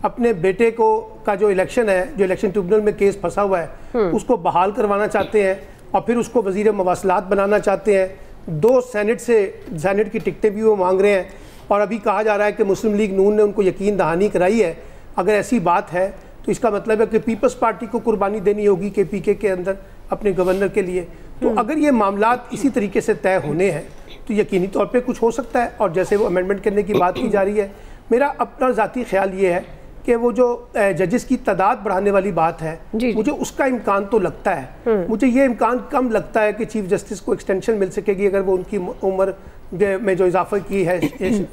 अपने बेटे को का जो इलेक्शन है, जो इलेक्शन ट्रिब्यूनल में केस फंसा हुआ है, उसको बहाल करवाना चाहते हैं, और फिर उसको वज़ीर मवासलात बनाना चाहते हैं। 2 सेनेट की टिकटें भी वो मांग रहे हैं, और अभी कहा जा रहा है कि मुस्लिम लीग नून ने उनको यकीन दहानी कराई है। अगर ऐसी बात है तो इसका मतलब है कि पीपल्स पार्टी को कुर्बानी देनी होगी KPK के अंदर अपने गवर्नर के लिए। तो अगर ये मामलात इसी तरीके से तय होने हैं तो यकीनी तौर पे कुछ हो सकता है। और जैसे वो अमेंडमेंट करने की बात की जा रही है, मेरा अपना ज़ाती ख्याल ये है कि वो जो जजेस की तादाद बढ़ाने वाली बात है, मुझे उसका इम्कान तो लगता है, मुझे ये इम्कान कम लगता है कि चीफ जस्टिस को एक्सटेंशन मिल सकेगी अगर वो उनकी उम्र में जो इजाफा की है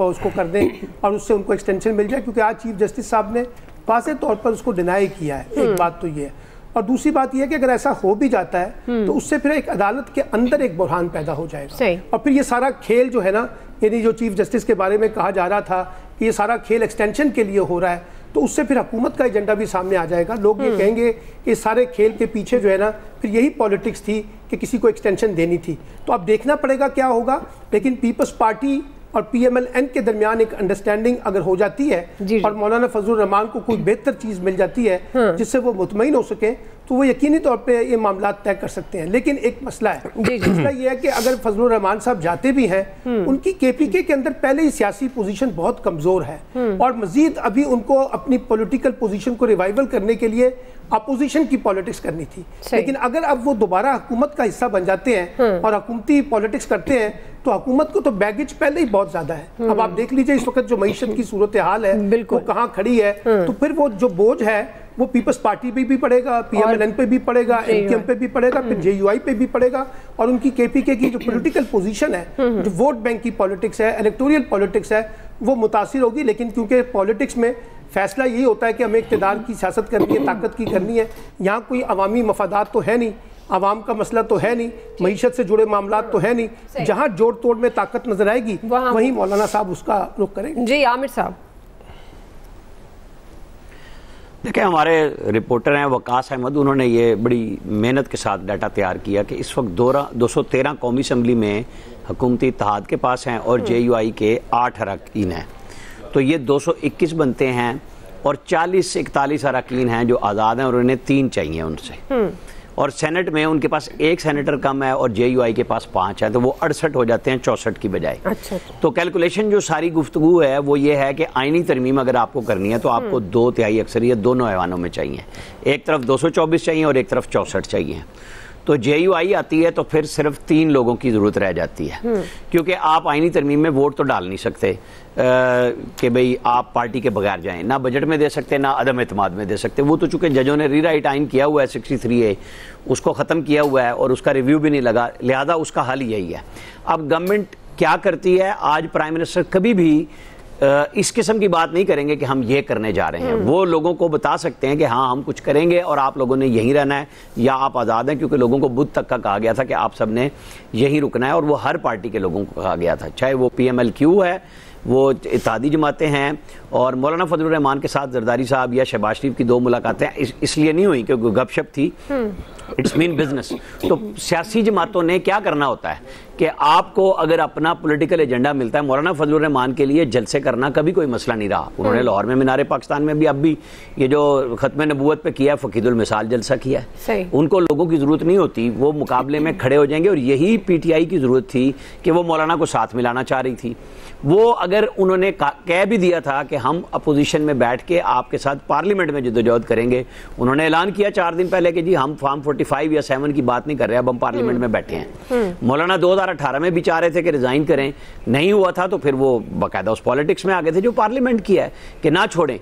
उसको कर दें और उससे उनको एक्सटेंशन मिल जाए, क्योंकि आज चीफ जस्टिस साहब ने वाज़ेह तौर पर उसको डिनाई किया है। एक बात तो ये है, और दूसरी बात यह है कि अगर ऐसा हो भी जाता है तो उससे फिर एक अदालत के अंदर एक बुरहान पैदा हो जाएगा, और फिर ये सारा खेल जो है ना, यानी जो चीफ जस्टिस के बारे में कहा जा रहा था कि ये सारा खेल एक्सटेंशन के लिए हो रहा है, तो उससे फिर हुकूमत का एजेंडा भी सामने आ जाएगा। लोग ये कहेंगे कि सारे खेल के पीछे जो है ना फिर यही पॉलिटिक्स थी कि किसी को एक्सटेंशन देनी थी। तो अब देखना पड़ेगा क्या होगा, लेकिन पीपल्स पार्टी और PMLN के दरमियान एक अंडरस्टैंडिंग अगर हो जाती है और मौलाना फजलुर रहमान को कोई बेहतर चीज़ मिल जाती है जिससे वो मुतमईन हो सके, तो वो यकीनी तौर पे ये मामला तय कर सकते हैं। लेकिन एक मसला है, मसला ये है कि अगर फजलुर रहमान साहब जाते भी हैं, उनकी KPK के अंदर पहले ही सियासी पोजीशन बहुत कमज़ोर है, और मजीद अभी उनको अपनी पॉलिटिकल पोजीशन को रिवाइवल करने के लिए अपोजिशन की पॉलिटिक्स करनी थी। लेकिन अगर अब वो दोबारा हुकूमत का हिस्सा बन जाते हैं और हुकूमती पॉलिटिक्स करते हैं, तो हुकूमत को तो बैगेज पहले ही बहुत ज्यादा है। अब आप देख लीजिए इस वक्त जो मईशत की सूरत हाल है वो कहाँ खड़ी है, तो फिर वो जो बोझ है वो पीपल्स पार्टी पे भी पड़ेगा, PMLN पे भी पड़ेगा, MKM पे भी पड़ेगा, फिर JUI पे भी पड़ेगा, और उनकी KPK की जो पॉलिटिकल पोजीशन है, जो वोट बैंक की पॉलिटिक्स है, इलेक्टोरियल पॉलिटिक्स है, वो मुतासिर होगी। लेकिन क्योंकि पॉलिटिक्स में फैसला यही होता है कि हमें इक़्तिदार की सियासत करनी है, ताकत की करनी है, यहाँ कोई अवामी मफादात तो है नहीं, आवाम का मसला तो है नहीं, मईशत से जुड़े मामलात तो है नहीं, जहाँ जोड़ तोड़ में ताकत नजर आएगी वहीं मौलाना साहब उसका रुख करेंगे। जी आमिर साहब। देखिए, हमारे रिपोर्टर हैं वकास अहमद, उन्होंने ये बड़ी मेहनत के साथ डाटा तैयार किया कि इस वक्त 213 कौमी असम्बली में हुकूमती इत्तेहाद के पास हैं और JUI के 8 अरकान हैं, तो ये 221 बनते हैं, और 40-41 अरकान हैं जो आज़ाद हैं और उन्हें 3 चाहिए उनसे, और सेनेट में उनके पास 1 सेनेटर कम है और JUI के पास 5 है, तो वो 68 हो जाते हैं 64 की बजाय। अच्छा। तो कैलकुलेशन जो सारी गुफ्तगू है वो ये है कि आईनी तरमीम अगर आपको करनी है तो आपको 2/3 अक्सरियत दोनों ऐवानों में चाहिए, एक तरफ 224 चाहिए और एक तरफ 64 चाहिए। तो JUI आती है तो फिर सिर्फ 3 लोगों की ज़रूरत रह जाती है, क्योंकि आप आईनी तरमीम में वोट तो डाल नहीं सकते कि भाई आप पार्टी के बगैर जाएं, ना बजट में दे सकते ना अदम एतमाद में दे सकते। वो तो चूँकि जजों ने रीराइट आइन किया हुआ है 63A, उसको ख़त्म किया हुआ है और उसका रिव्यू भी नहीं लगा, लिहाजा उसका हल यही है। अब गवर्नमेंट क्या करती है, आज प्राइम मिनिस्टर कभी भी इस किस्म की बात नहीं करेंगे कि हम ये करने जा रहे हैं। वो लोगों को बता सकते हैं कि हाँ हम कुछ करेंगे और आप लोगों ने यहीं रहना है या आप आज़ाद हैं, क्योंकि लोगों को बुध तक का कहा गया था कि आप सब ने यहीं रुकना है, और वो हर पार्टी के लोगों को कहा गया था, चाहे वो PMLQ है, वो इत्तेहादी जमातें हैं। और मौलाना फजलुर रहमान के साथ जरदारी साहब या शहबाज शरीफ की 2 मुलाकातें इसलिए नहीं हुई क्योंकि गपशप थी, इट्स मीन बिजनेस। तो सियासी जमातों ने क्या करना होता है कि आपको अगर अपना पॉलिटिकल एजेंडा मिलता है, मौलाना फजलुर रहमान के लिए जलसे करना कभी कोई मसला नहीं रहा। उन्होंने लाहौर में मीनार पाकिस्तान में भी, अब भी ये जो खत्म नबूवत पे किया, फकीदुल मिसाल जलसा किया है, उनको लोगों की जरूरत नहीं होती, वो मुकाबले में खड़े हो जाएंगे। और यही PTI की जरूरत थी कि वो मौलाना को साथ मिलाना चाह रही थी। वो अगर उन्होंने कह भी दिया था कि हम अपोजिशन में बैठ के आपके साथ पार्लियामेंट में जद्दोजहद करेंगे, उन्होंने ऐलान किया 4 दिन पहले कि जी हम फॉर्म 45 या 7 की बात नहीं कर रहे, अब हम पार्लियामेंट में बैठे हैं। मौलाना 2018 में भी चाह रहे थे कि रिजाइन करें, नहीं हुआ था, तो फिर वो बाकायदा उस पॉलिटिक्स में आ गए थे जो पार्लियामेंट की है कि ना छोड़ें।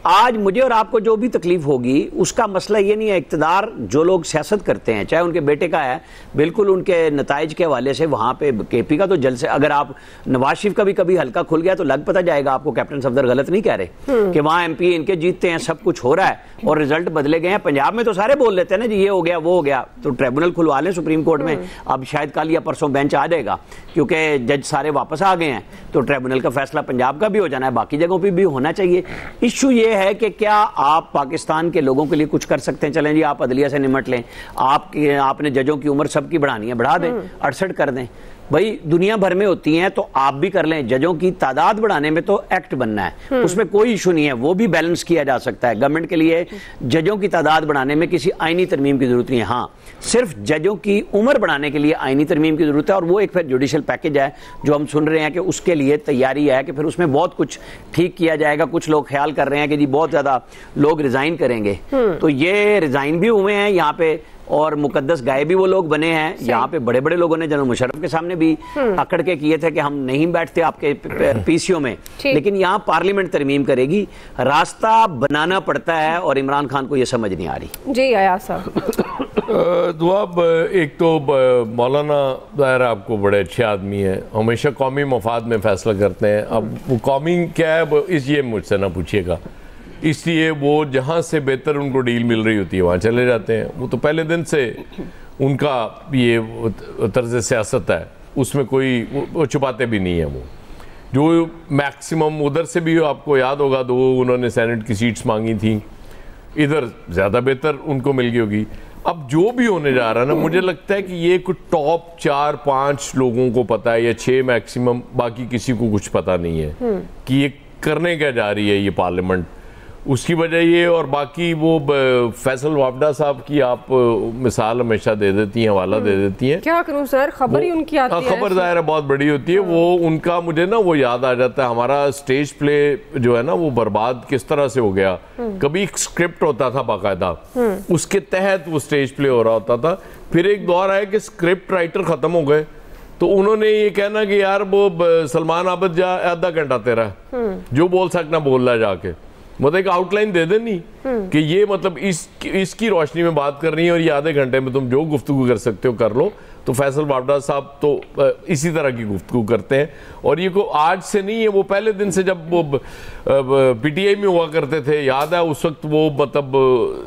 आज मुझे और आपको जो भी तकलीफ होगी उसका मसला ये नहीं है, इक़्तिदार जो लोग सियासत करते हैं चाहे उनके बेटे का है, बिल्कुल उनके नताइज के हवाले से वहाँ पे केपी का तो जलसे, अगर आप नवाज शरीफ का भी कभी हल्का खुल गया तो लग पता जाएगा आपको, कैप्टन सफदर गलत नहीं कह रहे कि वहाँ MP इनके जीतते हैं, सब कुछ हो रहा है और रिजल्ट बदले गए हैं। पंजाब में तो सारे बोल लेते हैं ना जी ये हो गया वो हो गया, तो ट्रिब्यूनल खुलवा लें सुप्रीम कोर्ट में, अब शायद कल या परसों बेंच आ जाएगा क्योंकि जज सारे वापस आ गए हैं, तो ट्रिब्यूनल का फैसला पंजाब का भी हो जाना है, बाकी जगहों पर भी होना चाहिए। इशू ये है कि क्या आप पाकिस्तान के लोगों के लिए कुछ कर सकते हैं? चलें जी आप अदलिया से निमट लें, आपने जजों की उम्र सबकी बढ़ानी है, बढ़ा दें, 68 कर दें, भाई दुनिया भर में होती हैं तो आप भी कर लें। जजों की तादाद बढ़ाने में तो एक्ट बनना है, उसमें कोई इशू नहीं है, वो भी बैलेंस किया जा सकता है। गवर्नमेंट के लिए जजों की तादाद बढ़ाने में किसी आईनी तरमीम की जरूरत नहीं है, हाँ सिर्फ जजों की उम्र बढ़ाने के लिए आईनी तरमीम की जरूरत है, और वो एक फिर जुडिशल पैकेज है जो हम सुन रहे हैं कि उसके लिए तैयारी है कि फिर उसमें बहुत कुछ ठीक किया जाएगा। कुछ लोग ख्याल कर रहे हैं कि जी बहुत ज्यादा लोग रिजाइन करेंगे, तो ये रिजाइन भी हुए हैं यहाँ पे और मुकद्दस गाय भी वो लोग बने हैं। यहाँ पे बड़े बड़े लोगों ने जनरल मुशर्रफ के सामने भी अकड़ के किए थे कि हम नहीं बैठते आपके पीसीओ में, लेकिन यहाँ पार्लियामेंट तरमीम करेगी, रास्ता बनाना पड़ता है और इमरान खान को ये समझ नहीं आ रही। जी अयाज साहब। दुआब, एक तो मौलाना ज़ाहिर आपको बड़े अच्छे आदमी हैं, हमेशा कौमी मफाद में फैसला करते हैं। अब वो कौमी क्या है ये मुझसे ना पूछिएगा, इसलिए वो जहाँ से बेहतर उनको डील मिल रही होती है वहाँ चले जाते हैं। वो तो पहले दिन से उनका ये तर्ज सियासत है, उसमें कोई वो छुपाते भी नहीं है। वो जो मैक्सिमम उधर से भी आपको याद होगा 2 उन्होंने सेनेट की सीट्स मांगी थी, इधर ज़्यादा बेहतर उनको मिल गई होगी। अब जो भी होने जा रहा है ना, मुझे लगता है कि ये कुछ टॉप 4-5 लोगों को पता है या 6 मैक्सिमम, बाकी किसी को कुछ पता नहीं है कि ये करने क्या जा रही है ये पार्लियामेंट। उसकी वजह ये, और बाकी वो फैसल वावडा साहब की आप मिसाल हमेशा दे देती हैं, हवाला दे देती हैं। क्या करूं सर, खबर ही उनकी आती है, खबर ज़ाहिर बहुत बड़ी होती है। वो उनका मुझे ना वो याद आ जाता है, हमारा स्टेज प्ले जो है ना वो बर्बाद किस तरह से हो गया। कभी एक स्क्रिप्ट होता था बाकायदा, उसके तहत वो स्टेज प्ले हो रहा होता था, फिर एक दौर आया कि स्क्रिप्ट राइटर खत्म हो गए, तो उन्होंने ये कहना कि यार वो सलमान आबद जा आधा घंटा तेरा जो बोल सकना बोल रहा जाके, मतलब एक आउटलाइन दे देनी कि ये मतलब इसकी रोशनी में बात करनी है और ये आधे घंटे में तुम जो गुफ्तगू कर सकते हो कर लो। तो फैसल वावडा साहब तो इसी तरह की गुफ्तगू करते हैं, और ये को आज से नहीं है, वो पहले दिन से जब वो PTI में हुआ करते थे, याद है उस वक्त वो मतलब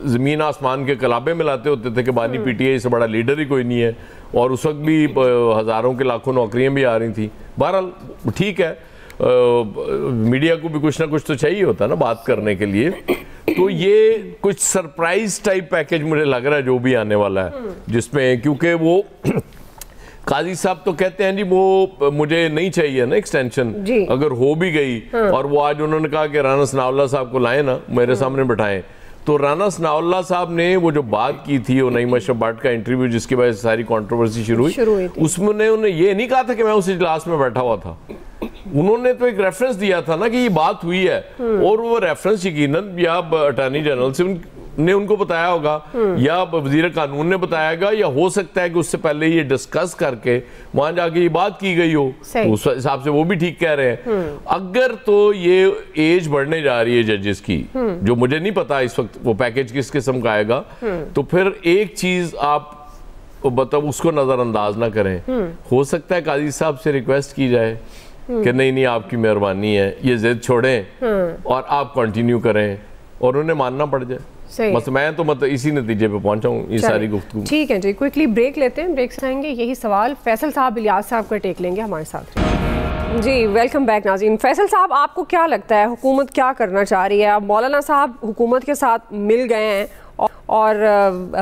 ज़मीन आसमान के कलाबे मिलाते होते थे कि बानी PTI से बड़ा लीडर ही कोई नहीं है, और उस वक्त भी हज़ारों के लाखों नौकरियाँ भी आ रही थी। बहरहाल ठीक है, मीडिया को भी कुछ ना कुछ तो चाहिए होता है ना बात करने के लिए। तो ये कुछ सरप्राइज टाइप पैकेज मुझे लग रहा है जो भी आने वाला है, जिसमें क्योंकि वो काजी साहब तो कहते हैं जी वो मुझे नहीं चाहिए ना एक्सटेंशन, अगर हो भी गई और वो आज उन्होंने कहा कि राना सनाउल्लाह साहब को लाए ना मेरे सामने बिठाएं, तो राना सनाउल्लाह साहब ने वो जो बात की थी वो नईम अशरफ भट्ट का इंटरव्यू जिसकी वजह से सारी कंट्रोवर्सी शुरू हुई, उसमें उन्होंने ये नहीं कहा था कि मैं उस इजलास में बैठा हुआ था, उन्होंने तो एक रेफरेंस दिया था ना कि ये बात हुई है, और वो रेफरेंस यकीनन या अटॉर्नी जनरल से ने उनको बताया होगा या वजीर कानून ने बताया, या हो सकता है कि उससे पहले ये डिस्कस करके वहां जाके ये बात की गई हो, तो उस हिसाब से वो भी ठीक कह रहे हैं। अगर तो ये एज बढ़ने जा रही है जजेस की, जो मुझे नहीं पता इस वक्त वो पैकेज किस किस्म का आएगा, तो फिर एक चीज आप मतलब उसको नजरअंदाज ना करें। हो सकता है काजी साहब से रिक्वेस्ट की जाए कि नहीं आपकी मेहरबानी है, ये जिद छोड़ें और आप कंटिन्यू करें, और उन्हें मानना पड़ जाए। बस मैं तो मतलब इसी नतीजे पे पहुंचा हूँ ये सारी गुफ्तगू। ठीक है जी, क्विकली ब्रेक लेते हैं, ब्रेक से आएंगे यही सवाल फैसल साहब इलियास साहब का टेक लेंगे हमारे साथ। जी वेलकम बैक नाज़रीन। फैसल साहब, आपको क्या लगता है हुकूमत क्या करना चाह रही है? अब मौलाना साहब हुकूमत के साथ मिल गए हैं और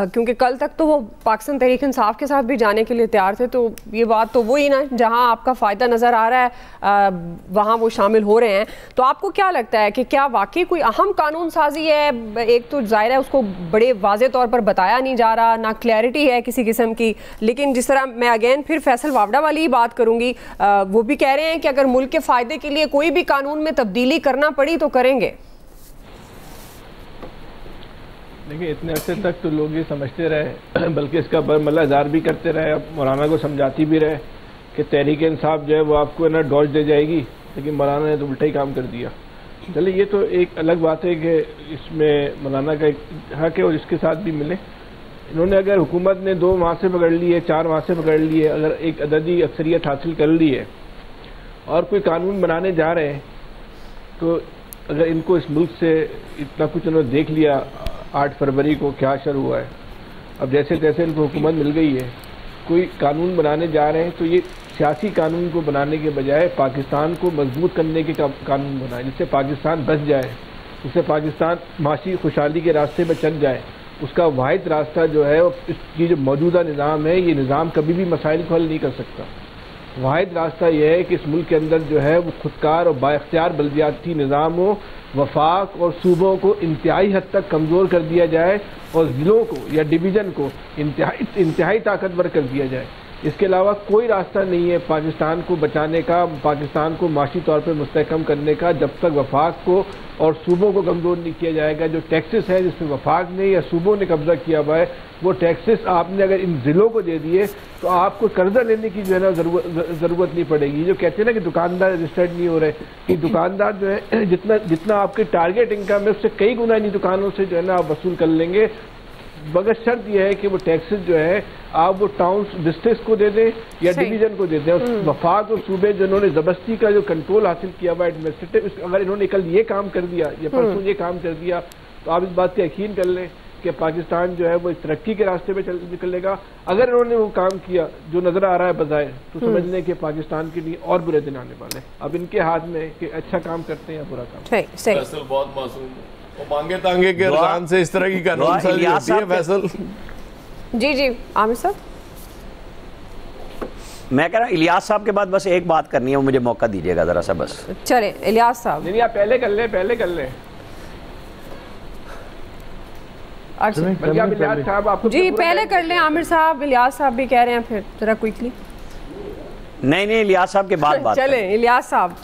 क्योंकि कल तक तो वो पाकिस्तान तहरीक इंसाफ के साथ भी जाने के लिए तैयार थे, तो ये बात तो वही ना, जहां आपका फ़ायदा नज़र आ रहा है वहां वो शामिल हो रहे हैं। तो आपको क्या लगता है कि क्या वाकई कोई अहम कानून साजी है? एक तो जाहिर है उसको बड़े वाज़े तौर पर बताया नहीं जा रहा, ना क्लैरिटी है किसी किस्म की, लेकिन जिस तरह मैं अगेन फिर फैसल वावडा वाली ही बात करूँगी, वो भी कह रहे हैं कि अगर मुल्क के फ़ायदे के लिए कोई भी कानून में तब्दीली करना पड़ी तो करेंगे। देखिए, इतने अरसे तक तो लोग ये समझते रहे, बल्कि इसका बरमला इज़हार भी करते रहे, अब मौलाना को समझाती भी रहे कि तहरीक इंसाफ जो है वो आपको ना डॉज दे जाएगी, लेकिन मौलाना ने तो उल्टा ही काम कर दिया। चलिए ये तो एक अलग बात है कि इसमें मौलाना का एक हक है और इसके साथ भी मिले। इन्होंने अगर हुकूमत ने 2 माह से पकड़ लिए, 4 माह से पकड़ लिए, अगर एक अददी अक्सरियत हासिल कर ली है और कोई कानून बनाने जा रहे हैं, तो अगर इनको इस मुल्क से इतना कुछ उन्होंने देख लिया 8 फरवरी को क्या असर हुआ है, अब जैसे तैसे इनको हुकूमत मिल गई है, कोई कानून बनाने जा रहे हैं तो ये सियासी कानून को बनाने के बजाय पाकिस्तान को मजबूत करने के कानून बनाए, जिससे पाकिस्तान बच जाए, जिससे पाकिस्तान माशी खुशहाली के रास्ते पर चल जाए। उसका वाहिद रास्ता जो है वो इसकी जो मौजूदा निज़ाम है, ये निज़ाम कभी भी मसाइल को हल नहीं कर सकता। वाहिद रास्ता यह है कि इस मुल्क के अंदर जो है वो खुदकार और बाइख्तियार बल्दियाती निज़ाम हो, वफाक और सूबों को इंतहाई हद तक कमज़ोर कर दिया जाए और ज़िलों को या डिवीज़न को इंतहाई ताकतवर कर दिया जाए। इसके अलावा कोई रास्ता नहीं है पाकिस्तान को बचाने का, पाकिस्तान को माशी तौर पर मुस्तहकम करने का, जब तक वफाक को और सूबों को कमज़ोर नहीं किया जाएगा। जो टैक्सेस है जिसमें वफाक ने या सूबों ने कब्जा किया हुआ है, वो टैक्सेस आपने अगर इन ज़िलों को दे दिए तो आपको कर्जा लेने की जो है ना ज़रूरत नहीं पड़ेगी। जो कहते हैं ना कि दुकानदार रजिस्टर्ड नहीं हो रहे, कि दुकानदार जो है जितना आपके टारगेट इनकम है उससे कई गुना इन्हीं दुकानों से जो है ना आप वसूल कर लेंगे, मगर शर्त यह है कि वो टैक्सेस जो है आप वो टाउन्स डिस्ट्रिक्ट को दे दें या डिवीजन को दे दें। और वफाक और सूबे जो इन्होंने ज़बरदस्ती का जो कंट्रोल हासिल किया हुआ एडमिनिस्ट्रेटिव, अगर इन्होंने कल ये काम कर दिया या परसों ये काम कर दिया तो आप इस बात का यकीन कर लें कि पाकिस्तान जो है वो तरक्की के रास्ते पे निकलेगा। अगर इन्होंने वो काम किया जो नजर आ रहा है बजाय, तो समझ लें कि पाकिस्तान के लिए और बुरे दिन आने वाले। अब इनके हाथ में कि अच्छा काम करते हैं या बुरा काम। फैसल बहुत मासूम, मांगे तांगे के रुझान से इस तरह की कानून साजी होती है। फैसल जी जी आमिर साहब, मैं कह रहा हूँ इलियास साहब के बाद बस एक बात करनी है, वो मुझे मौका दीजिएगा जरा सा बस। चले इलियास साहब। नहीं आप पहले कर ले। अच्छा जी पहले कर लें आमिर साहब, इलियास साहब भी कह रहे हैं, फिर जरा क्विकली। नहीं इलियास साहब के बाद बात चले इलियास साहब।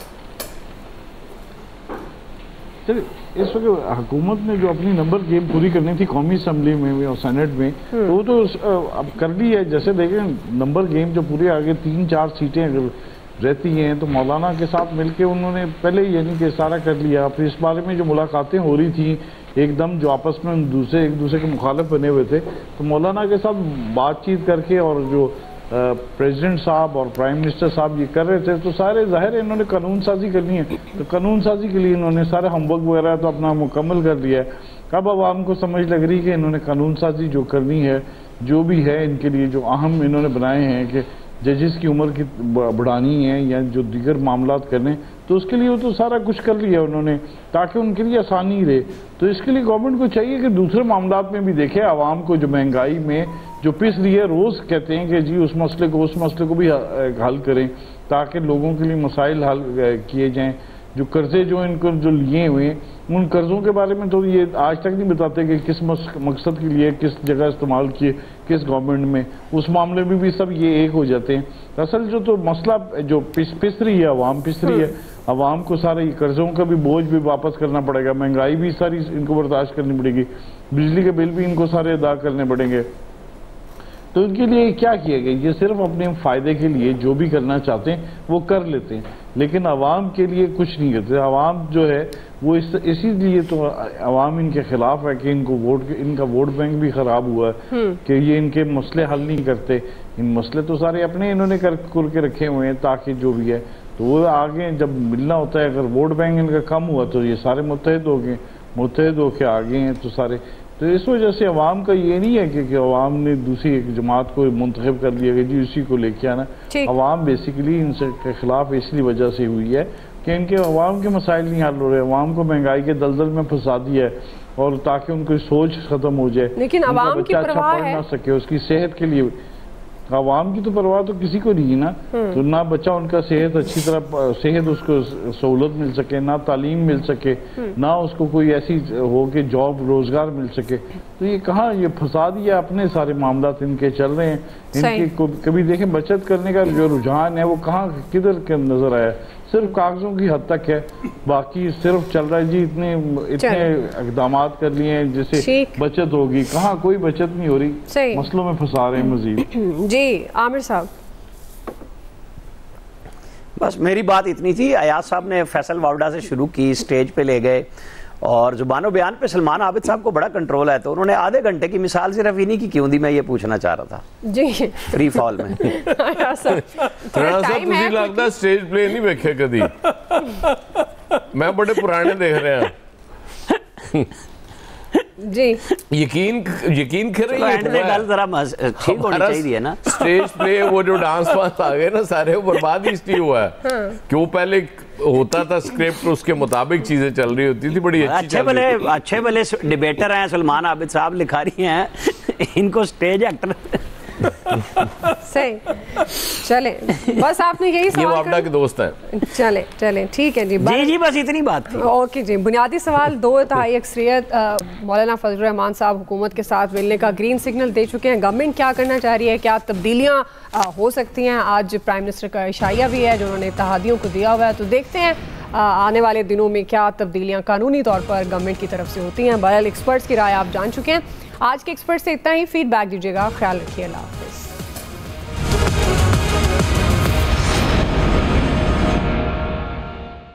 चलिए, इस वक्त हुकूमत ने जो अपनी नंबर गेम पूरी करनी थी कौमी असम्बली में और सेनेट में, तो वो तो अब कर ली है। जैसे देखें नंबर गेम जो पूरे आगे 3-4 सीटें अगर रहती हैं तो मौलाना के साथ मिलके उन्होंने पहले यानी कि सारा कर लिया। फिर इस बारे में जो मुलाकातें हो रही थी एकदम जो आपस में एक दूसरे के मुखालिफ बने हुए थे, तो मौलाना के साथ बातचीत करके और जो प्रेसिडेंट साहब और प्राइम मिनिस्टर साहब ये कर रहे थे, तो सारे जाहिर है इन्होंने कानून साजी करनी है। तो कानून साजी के लिए इन्होंने सारा हमवर्क वगैरह तो अपना मुकम्मल कर लिया है। अब आवाम को समझ लग रही है कि इन्होंने कानून साजी जो करनी है, जो भी है इनके लिए जो अहम इन्होंने बनाए हैं कि जजेस की उम्र की बढ़ानी है या जो दीगर मामलात करने, तो उसके लिए वो तो सारा कुछ कर लिया उन्होंने ताकि उनके लिए आसानी रहे। तो इसके लिए गवर्नमेंट को चाहिए कि दूसरे मामलात में भी देखे आवाम को जो महंगाई में जो पिस रही है, रोज़ कहते हैं कि जी उस मसले को भी हल करें ताकि लोगों के लिए मसाइल हल किए जाएँ। जो कर्जे जो इनको जो लिए हुए उन कर्ज़ों के बारे में तो ये आज तक नहीं बताते कि किस मकसद के लिए किस जगह इस्तेमाल किए, किस गवर्नमेंट में, उस मामले में भी सब ये एक हो जाते हैं। असल जो तो मसला जो पिस रही है, आवाम पिस रही है, आवाम को सारे कर्ज़ों का भी बोझ भी वापस करना पड़ेगा, महंगाई भी सारी इनको बर्दाश्त करनी पड़ेगी, बिजली के बिल भी इनको सारे अदा करने पड़ेंगे। तो इनके लिए क्या किया गया, ये सिर्फ अपने फ़ायदे के लिए जो भी करना चाहते हैं वो कर लेते हैं, लेकिन आवाम के लिए कुछ नहीं करते। आवाम जो है वो इसीलिए तो आवाम इनके खिलाफ है कि इनका वोट बैंक भी ख़राब हुआ है कि ये इनके मसले हल नहीं करते। इन मसले तो सारे अपने इन्होंने कर के रखे हुए हैं ताकि जो भी है तो वो आगे जब मिलना होता है, अगर वोट बैंक इनका कम हुआ तो ये सारे मुत्तहिद होके आगे हैं। तो सारे तो इस वजह से अवाम का ये नहीं है कि अवाम ने दूसरी एक जमात को मुंतखब कर दिया कि जी उसी को लेके आना। अवाम बेसिकली इनसे के खिलाफ इसलिए वजह से हुई है कि इनके अवाम के मसाइल नहीं हल हो रहे, अवाम को महंगाई के दलदल में फंसा दिया है और ताकि उनकी सोच खत्म हो जाए, लेकिन अवाम की परवाह पढ़ ना सके, उसकी सेहत के लिए आवाम की तो परवाह तो किसी को नहीं है ना। तो ना बच्चा उनका अच्छी तरह सेहत उसको सहूलत मिल सके, ना तालीम मिल सके, ना उसको कोई ऐसी हो कि जॉब रोजगार मिल सके। तो ये कहाँ, ये फसाद या अपने सारे मामलात इनके चल रहे हैं। इनके कभी देखें बचत करने का जो रुझान है वो कहाँ किधर के नजर आया, सिर्फ कागजों की हद तक है, बाकी सिर्फ चल रहा है जी इतने इकदाम कर लिए हैं जिससे बचत होगी, कहाँ कोई बचत नहीं हो रही, मसलों में फंसा रहे हैं मजीद। जी आमिर साहब। बस मेरी बात इतनी थी। अयाज साहब ने फैसल वावडा से शुरू की, स्टेज पे ले गए और जुबानो बयान पे सलमान आबिद साहब को बड़ा कंट्रोल है, तो उन्होंने आधे घंटे की मिसाल सिर्फ इन्हीं की क्यों दी, मैं ये पूछना चाह रहा था जी फ्री फॉल में। लगता स्टेज प्ले नहीं देखे कभी, मैं बड़े पुराने देख रहे हैं जी। यकीन कर रही है जरा ठीक होनी चाहिए ना। स्टेज प्ले वो जो डांस वांस आ गए ना सारे, वो बर्बाद ही इसलिए हुआ है कि वो पहले होता था स्क्रिप्ट, उसके मुताबिक चीजें चल रही होती थी, बड़ी अच्छे भले डिबेटर हैं सलमान आबिद साहब, लिखा रही हैं इनको स्टेज एक्टर सही। चले बस आपने यही सवाल, ये वापडा के दोस्त हैं। चले ठीक है जी जी बस इतनी बात थी। ओके जी, बुनियादी सवाल 2 तिहाई अक्सरियत मौलाना फजल रहमान साहब हुकूमत के साथ मिलने का ग्रीन सिग्नल दे चुके हैं। गवर्नमेंट क्या करना चाह रही है, क्या तब्दीलियाँ हो सकती हैं? आज प्राइम मिनिस्टर का इशाया भी है जो उन्होंने इत्तेहादियों को दिया हुआ है, तो देखते हैं आने वाले दिनों में क्या तब्दीलियाँ कानूनी तौर पर गवर्नमेंट की तरफ से होती हैं। बहरहाल एक्सपर्ट्स की राय आप जान चुके हैं। आज के एक्सपर्ट से इतना ही, फीडबैक दीजिएगा, ख्याल रखिए, अल्लाह हाफ़िज़।